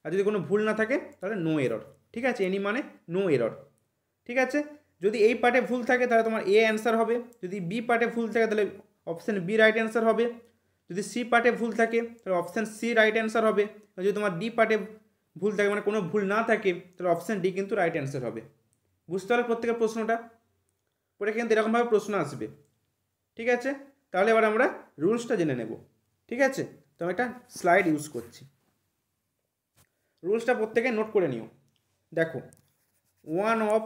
আর যদি কোনো ভুল না থাকে তাহলে নো এরর। ঠিক আছে, এনি মানে নো এরর। ঠিক আছে, যদি এই পার্টে ভুল থাকে তাহলে তোমার এ অ্যান্সার হবে, যদি বি পার্টে ভুল থাকে তাহলে অপশান বি রাইট অ্যান্সার হবে, যদি সি পার্টে ভুল থাকে তাহলে অপশান সি রাইট অ্যান্সার হবে, আর যদি তোমার ডি পার্টে ভুল থাকে মানে কোনো ভুল না থাকে তাহলে অপশান ডি কিন্তু রাইট অ্যান্সার হবে। বুঝতে পারলে প্রত্যেকের প্রশ্নটা? পরে কিন্তু এরকমভাবে প্রশ্ন আসবে। ঠিক আছে, তাহলে এবার আমরা রুলসটা জেনে নেব। ঠিক আছে, তো আমি একটা স্লাইড ইউজ করছি, রুলসটা প্রত্যেকে নোট করে নিও। দেখো, ওয়ান অফ,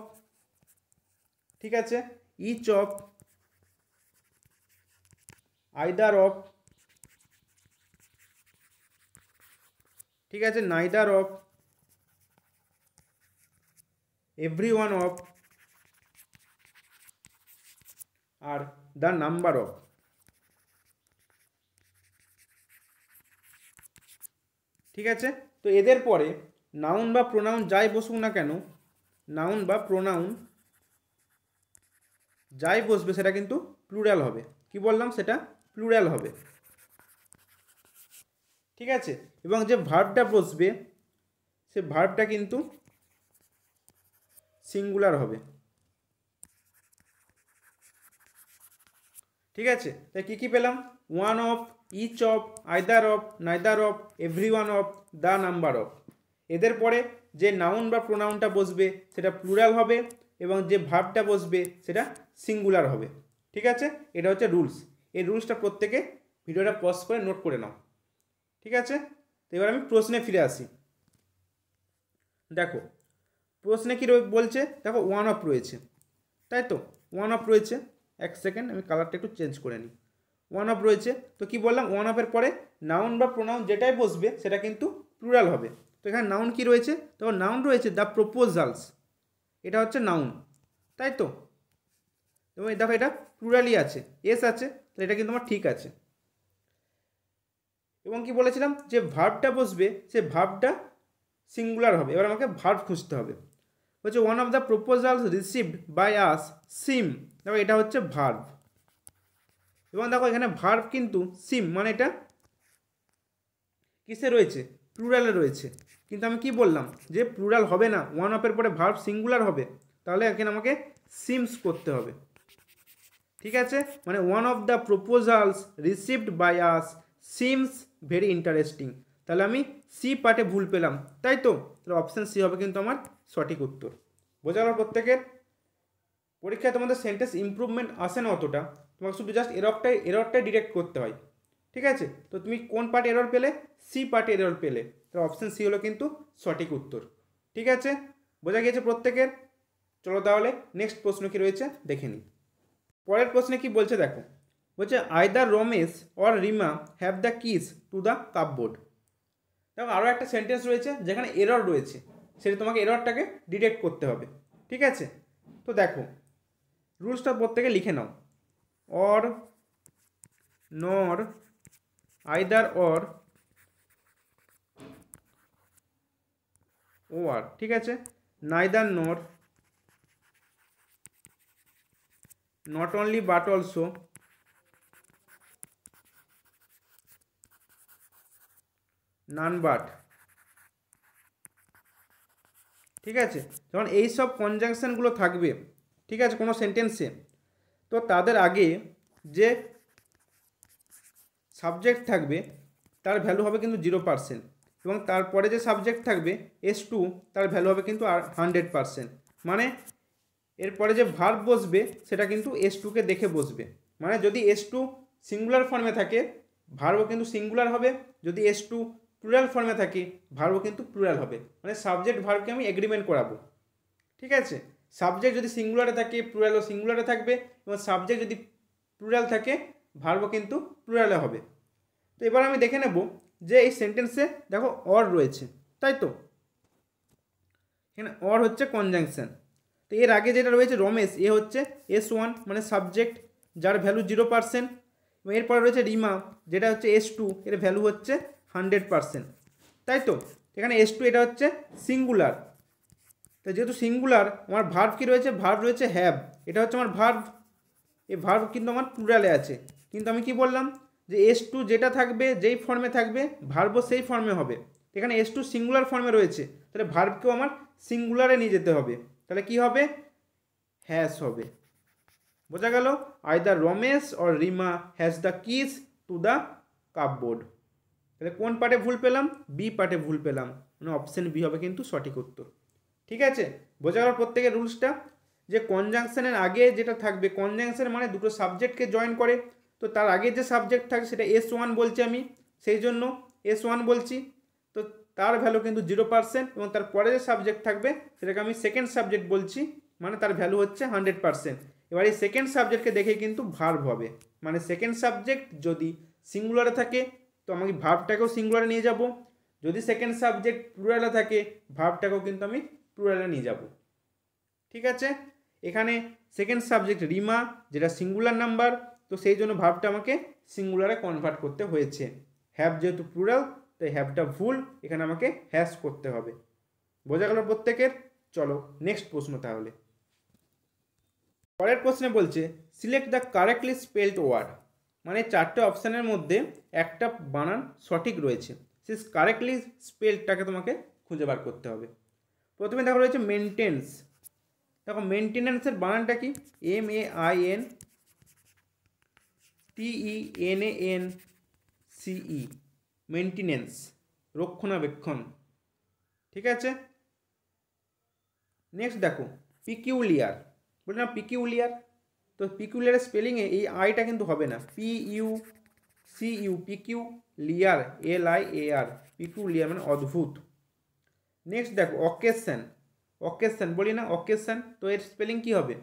ঠিক আছে, ইচ অফ, আইদার অফ, ঠিক আছে, neither of, every one of, are the number of. ঠিক আছে, তো এদের পরে নাউন বা প্রোনাউন যাই বসুক না কেন, নাউন বা প্রোনাউন যাই বসবে সেটা কিন্তু প্লুরাল হবে। কি বললাম? সেটা প্লুরাল হবে। ঠিক আছে, এবং যে ভার্বটা বসবে সে ভার্বটা কিন্তু সিঙ্গুলার হবে। ঠিক আছে, তাই কী কী পেলাম? One of, each of, either of, neither of, every one of, the number of. এদের পরে যে নাউন বা প্রোনাউনটা বসবে সেটা প্লুরাল হবে এবং যে ভার্বটা বসবে সেটা সিঙ্গুলার হবে। ঠিক আছে, এটা হচ্ছে রুলস। এই রুলসটা প্রত্যেকে ভিডিওটা পজ করে নোট করে নাও। ঠিক আছে, তো এবার আমি প্রশ্নে ফিরে আসি। দেখো প্রশ্নে কী বলছে, দেখো ওয়ান অফ রয়েছে, তাই তো? ওয়ান অফ রয়েছে, এক সেকেন্ড আমি কালারটা একটু চেঞ্জ করে নিই। ওয়ান অফ রয়েছে, তো কি বললাম? ওয়ান অফের পরে নাউন বা প্রোনাউন যেটাই বসবে সেটা কিন্তু প্লুরাল হবে। তো এখানে নাউন কি রয়েছে? তো নাউন রয়েছে দ্য প্রপোজালস, এটা হচ্ছে নাউন, তাই তো? এবং দেখো এটা প্লুরালই আছে, এস আছে, তো এটা কিন্তু আমার ঠিক আছে। এবং কি বলেছিলাম? যে ভার্বটা বসবে সে ভার্বটা সিঙ্গুলার হবে। এবার আমাকে ভার্ব খুঁজতে হবে। হচ্ছে one of the proposals received by us seem, দেখো এটা হচ্ছে ভার্ব। এবং দেখো এখানে ভার্ব কিন্তু সিম মানে এটা কিসে রয়েছে? প্লুরালে রয়েছে। কিন্তু আমি কি বললাম যে প্লুরাল হবে না, ওয়ান অফের পরে ভার্ব সিঙ্গুলার হবে, তাহলে এখানে আমাকে সিমস করতে হবে। ঠিক আছে, মানে one of the proposals received by us seems very interesting. তাহলে আমি সি পার্টে ভুল পেলাম, তাই তো? তাহলে অপশান সি হবে কিন্তু আমার সঠিক উত্তর। বোঝা গেল প্রত্যেকের? পরীক্ষায় তোমাদের সেন্টেন্স ইমপ্রুভমেন্ট আসে না অতটা, তোমাকে শুধু জাস্ট এররটাই ডিটেক্ট করতে হয়। ঠিক আছে, তো তুমি কোন পার্টে এরর পেলে? সি পার্টে এরর পেলে, তাহলে অপশান সি হলো কিন্তু সঠিক উত্তর। ঠিক আছে, বোঝা গিয়েছে প্রত্যেকের? চলো তাহলে নেক্সট প্রশ্ন কি রয়েছে দেখে নিই। পরের প্রশ্নে কি বলছে দেখো, বলছে either Ramesh or Rima have the kiss to the cupboard. দেখো আরও একটা সেন্টেন্স রয়েছে যেখানে এরর রয়েছে, সেটা তোমাকে এররটাকে ডিটেক্ট করতে হবে। ঠিক আছে, তো দেখো রুলসটা প্রত্যেকে লিখে নাও। অর, নর, আইদার অর, ও আর, ঠিক আছে, নাইদার নর, not only but also, none but. ঠিক আছে, যখন এই সব কনজাংশনগুলো থাকবে, ঠিক আছে, কোনো সেন্টেন্সে, তো তাদের আগে যে সাবজেক্ট থাকবে তার ভ্যালু হবে কিন্তু 0%, এবং তারপরে যে সাবজেক্ট থাকবে S2 তার ভ্যালু হবে কিন্তু 100%। মানে এরপরে যে ভার্ব বসবে সেটা কিন্তু S2কে দেখে বসবে। মানে যদি S2 সিঙ্গুলার ফর্মে থাকে ভার্বও কিন্তু সিঙ্গুলার হবে, যদি S2 প্লুরাল ফর্মে থাকে ভার্বও কিন্তু প্লুরাল হবে। মানে সাবজেক্ট ভার্বকে আমি এগ্রিমেন্ট করাবো। ঠিক আছে, সাবজেক্ট যদি সিঙ্গুলারে থাকে প্লুরালও সিঙ্গুলারে থাকবে, এবং সাবজেক্ট যদি প্লুরাল থাকে ভার্বও কিন্তু প্লুরালে হবে। তো এবার আমি দেখে নেব যে এই সেন্টেন্সে দেখো অর রয়েছে, তাই তো? এখানে অর হচ্ছে কনজাংশন। তো এর আগে যেটা রয়েছে রমেশ, এ হচ্ছে S1 মানে সাবজেক্ট যার ভ্যালু 0%, এবং এরপরে রয়েছে রিমা যেটা হচ্ছে S2, এর ভ্যালু হচ্ছে 100%, তাই তো? এখানে S2 এটা হচ্ছে সিঙ্গুলার, তো যেহেতু সিঙ্গুলার আমার ভার্ব কি রয়েছে, ভার্ব রয়েছে হ্যাভ, এটা হচ্ছে আমার ভার্ব, এই ভার্ব কিন্তু আমার প্লুরালে আছে, কিন্তু আমি কি বললাম যে S2 যেটা থাকবে যেই ফর্মে থাকবে ভার্বও সেই ফর্মে হবে, এখানে S2 সিঙ্গুলার ফর্মে রয়েছে, তাহলে ভার্বকেও আমার সিঙ্গুলারে নিয়ে যেতে হবে, তাহলে কি হবে, হ্যাজ হবে। বোঝা গেল, either Ramesh or Rima has the kiss to the cupboard. তাহলে কোন পার্টে ভুল পেলাম, বি পার্টে ভুল পেলাম, মানে অপশন বি হবে কিন্তু সঠিক উত্তর। ঠিক আছে, বোঝা গেল প্রত্যেকের রুলসটা, যে কনজাংশনের আগে যেটা থাকবে, কনজাংশন মানে দুটো সাবজেক্টকে জয়েন করে, তো তার আগে যে সাবজেক্ট থাকে সেটা S1 বলছি আমি, সেই জন্য S1 বলছি, তো তার ভ্যালু কিন্তু 0%, এবং তার পরে যে সাবজেক্ট থাকবে সেটাকে আমি সেকেন্ড সাবজেক্ট বলছি, মানে তার ভ্যালু হচ্ছে 100%। এবার এই সেকেন্ড সাবজেক্টকে দেখে কিন্তু ভার্ব হবে, মানে সেকেন্ড সাবজেক্ট যদি সিঙ্গুলারে থাকে তো আমাকে ভার্বটাকেও সিঙ্গুলারে নিয়ে যাব, যদি সেকেন্ড সাবজেক্ট প্লুরালে থাকে ভার্বটাকেও কিন্তু আমি প্লুরালে নিয়ে যাব। ঠিক আছে, এখানে সেকেন্ড সাবজেক্ট রিমা, যেটা সিঙ্গুলার নাম্বার, তো সেই জন্য ভার্বটা আমাকে সিঙ্গুলারে কনভার্ট করতে হয়েছে। হ্যাভ যেহেতু প্লুরাল তাই হ্যাভটা ভুল, এখানে আমাকে হ্যাজ করতে হবে। বোঝা গেল প্রত্যেকের? চলো নেক্সট প্রশ্ন তাহলে। পরের প্রশ্নে বলছে select the correctly spelled word, মানে চারটে অপশানের মধ্যে একটা বানান সঠিক রয়েছে, সেই কারেক্টলি স্পেলডটাকে তোমাকে খুঁজে বার করতে হবে। প্রথমে দেখো রয়েছে মেনটেন্স, দেখো মেনটেন্যান্সের বানানটা কি, MAINTENANCE, মেনটেন্যান্স, রক্ষণাবেক্ষণ। ঠিক আছে, নেক্সট দেখো পিকিউলিয়ার, বলি না পিকিউলিয়ার, তো পিকিউলিয়ারের স্পেলিংয়ে এই আইটা কিন্তু হবে না, PUCU, পিকিউলিয়ার, LIAR, পিকিউলিয়ার মানে অদ্ভুত। নেক্সট দেখো অকেশন, অকেশন বলি না অকেশন, তো এর স্পেলিং কি হবে,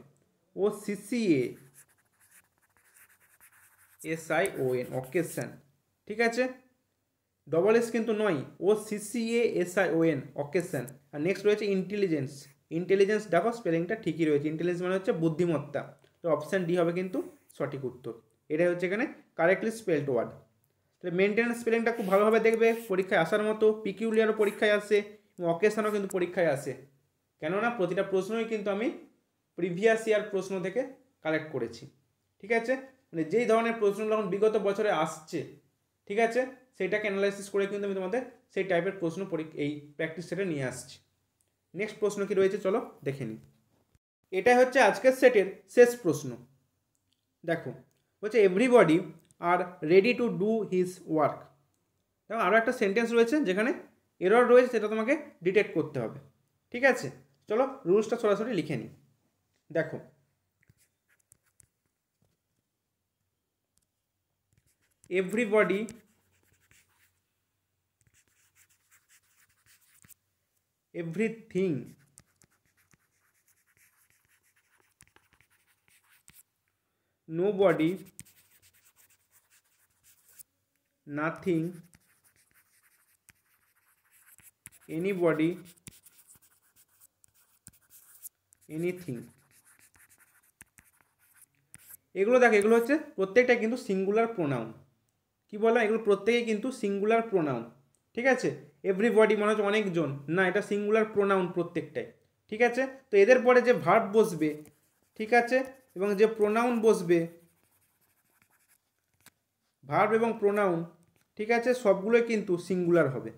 OCCASION, অকেশন। ঠিক আছে, ডবল এস কিন্তু নয়, OCCASION, অকেশন। আর নেক্সট রয়েছে ইন্টেলিজেন্স, ইন্টেলিজেন্স দেখো স্পেলিংটা ঠিকই রয়েছে, ইন্টেলিজেন্স মানে হচ্ছে বুদ্ধিমত্তা, তো অপশান ডি হবে কিন্তু সঠিক উত্তর। এটাই হচ্ছে এখানে কারেক্টলি স্পেলড ওয়ার্ড। তাহলে মেনটেন্যান্স স্পেলিংটা খুব ভালোভাবে দেখবে, পরীক্ষায় আসার মতো, পিকিউলিয়ারও পরীক্ষায় আসে এবং অকেশনও কিন্তু পরীক্ষায় আসে, কেননা প্রতিটা প্রশ্নই কিন্তু আমি প্রিভিয়াস ইয়ার প্রশ্ন থেকে কালেক্ট করেছি। ঠিক আছে, মানে যেই ধরনের প্রশ্নগুলো এখন বিগত বছরে আসছে, ঠিক আছে, সেইটাকে অ্যানালাইসিস করে কিন্তু আমি তোমাদের সেই টাইপের প্রশ্ন এই প্র্যাকটিস সেটে নিয়ে আসছি। নেক্সট প্রশ্ন কি রয়েছে চলো দেখে নিই। এটাই হচ্ছে আজকের সেটের শেষ প্রশ্ন। দেখো বলছে everybody are ready to do his work. দেখো আরও একটা সেন্টেন্স রয়েছে যেখানে এরর রয়েছে, সেটা তোমাকে ডিটেক্ট করতে হবে। ঠিক আছে, চলো রুলসটা সরাসরি লিখে নিই। দেখো everybody everything nobody nothing anybody anything। এগুলো দেখো, এগুলো হচ্ছে প্রত্যেকটা কিন্তু সিঙ্গুলার প্রোনাউন। কি বললাম, এগুলো প্রত্যেকেই কিন্তু সিঙ্গুলার প্রোনাউন। ঠিক আছে, এভরিবডি মানে হচ্ছে অনেকজন, না এটা সিঙ্গুলার প্রোনাউন প্রত্যেকটাই। ঠিক আছে, তো এদের পরে যে ভার্ব বসবে, ঠিক আছে, এবং যে প্রোনাউন বসবে, ভার্ব এবং প্রোনাউন, ঠিক আছে, সবগুলোই কিন্তু সিঙ্গুলার হবে।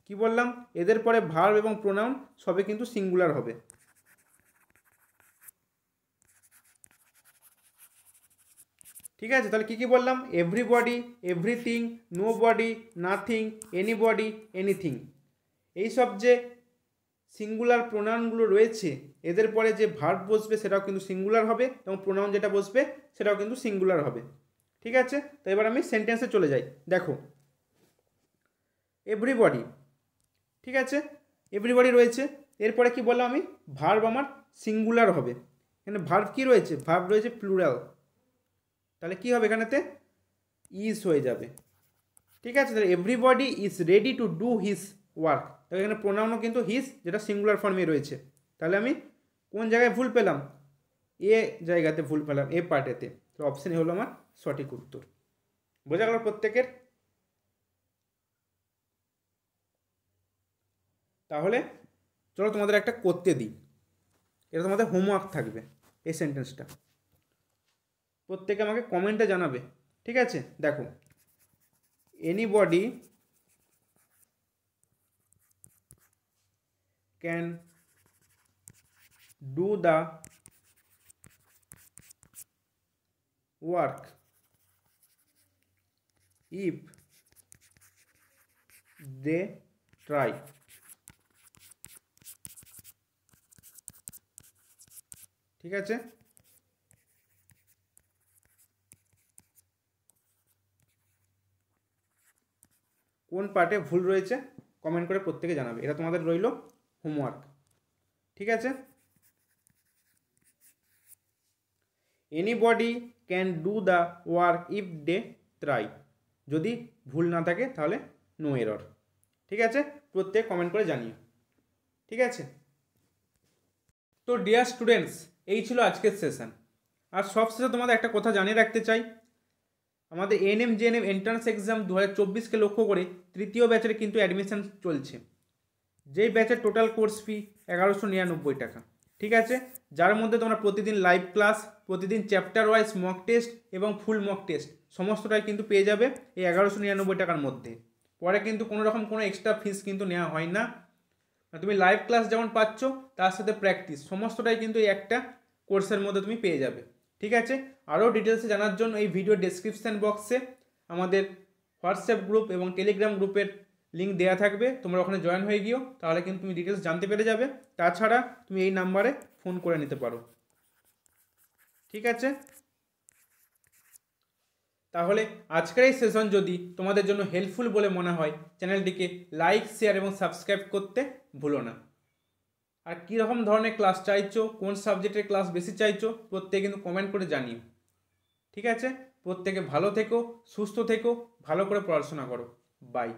কি বললাম, এদের পরে ভার্ব এবং প্রোনাউন সবে কিন্তু সিঙ্গুলার হবে। ঠিক আছে, তাহলে কি কি বললাম, everybody, everything, nobody, nothing, anybody, anything, এইসব যে সিঙ্গুলার প্রোনাউনগুলো রয়েছে এদের পরে যে ভার্ব বসবে সেটাও কিন্তু সিঙ্গুলার হবে, এবং প্রোনাউন যেটা বসবে সেটাও কিন্তু সিঙ্গুলার হবে। ঠিক আছে, তো এবার আমি সেন্টেন্সে চলে যাই। দেখো এভরিবডি, ঠিক আছে, এভরিবডি রয়েছে, এরপরে কি বললাম আমি, ভার্ব আমার সিঙ্গুলার হবে, এখানে ভার্ব কি রয়েছে, ভার্ব রয়েছে প্লুরাল, তাহলে কি হবে এখানেতে ইজ হয়ে যাবে। ঠিক আছে, তাহলে everybody is ready to do his work, তাহলে এখানে প্রোনাউনও কিন্তু হিজ যেটা সিঙ্গুলার ফর্মে রয়েছে, তাহলে আমি কোন জায়গায় ভুল পেলাম, এ জায়গাতে ভুল পেলাম, এ পার্টেতে, তো অপশান এ হলো আমার সঠিক উত্তর। বোঝা গেল প্রত্যেকের? তাহলে চলো তোমাদের একটা করতে দিই, এটা তোমাদের হোমওয়ার্ক থাকবে এই সেন্টেন্সটা। প্রত্যেকে আমাকে কমেন্টে জানাবে, ঠিক আছে? দেখো, anybody can do the work if they try. ঠিক আছে? কোন পার্টে ভুল রয়েছে কমেন্ট করে প্রত্যেকে জানাবে, এটা তোমাদের রইল হোমওয়ার্ক। ঠিক আছে? Anybody can do the work if they try, যদি ভুল না থাকে তাহলে নো এরর। ঠিক আছে? প্রত্যেক কমেন্ট করে জানিও। ঠিক আছে? তো ডিয়ার স্টুডেন্টস, এই ছিল আজকের সেশন। আর সবশেষে তোমাদের একটা কথা জানিয়ে রাখতে চাই, আমাদের এএনএম জেএনএম এন্ট্রান্স এক্সাম 2024কে লক্ষ্য করে তৃতীয় ব্যাচের কিন্তু অ্যাডমিশন চলছে, যেই ব্যাচের টোটাল কোর্স ফি 1199 টাকা। ঠিক আছে? যার মধ্যে তোমরা প্রতিদিন লাইভ ক্লাস, প্রতিদিন চ্যাপ্টার ওয়াইজ মক টেস্ট এবং ফুল মক টেস্ট সমস্তটাই কিন্তু পেয়ে যাবে এই 1199 টাকার মধ্যে। পরে কিন্তু কোনো রকম কোনো এক্সট্রা ফিস কিন্তু নেওয়া হয় না। তুমি লাইভ ক্লাস যেমন পাচ্ছ তার সাথে প্র্যাকটিস সমস্তটাই কিন্তু এই একটা কোর্সের মধ্যে তুমি পেয়ে যাবে। ঠিক আছে? আরও ডিটেলসে জানার জন্য এই ভিডিও ডেসক্রিপশান বক্সে আমাদের হোয়াটসঅ্যাপ গ্রুপ এবং টেলিগ্রাম গ্রুপের লিঙ্ক দেওয়া থাকবে, তোমরা ওখানে জয়েন হয়ে গিয়েও তাহলে কিন্তু তুমি ডিটেলস জানতে পেরে যাবে। তাছাড়া তুমি এই নাম্বারে ফোন করে নিতে পারো। ঠিক আছে? তাহলে আজকের এই সেশন যদি তোমাদের জন্য হেল্পফুল বলে মনে হয়, চ্যানেলটিকে লাইক, শেয়ার এবং সাবস্ক্রাইব করতে ভুলো না। আর কীরকম ধরনের ক্লাস চাইছো, কোন সাবজেক্টের ক্লাস বেশি চাইছো, প্রত্যেকে কিন্তু কমেন্ট করে জানিও। ঠিক আছে? প্রত্যেকে ভালো থেকো, সুস্থ থেকো, ভালো করে পড়াশোনা করো। বাই।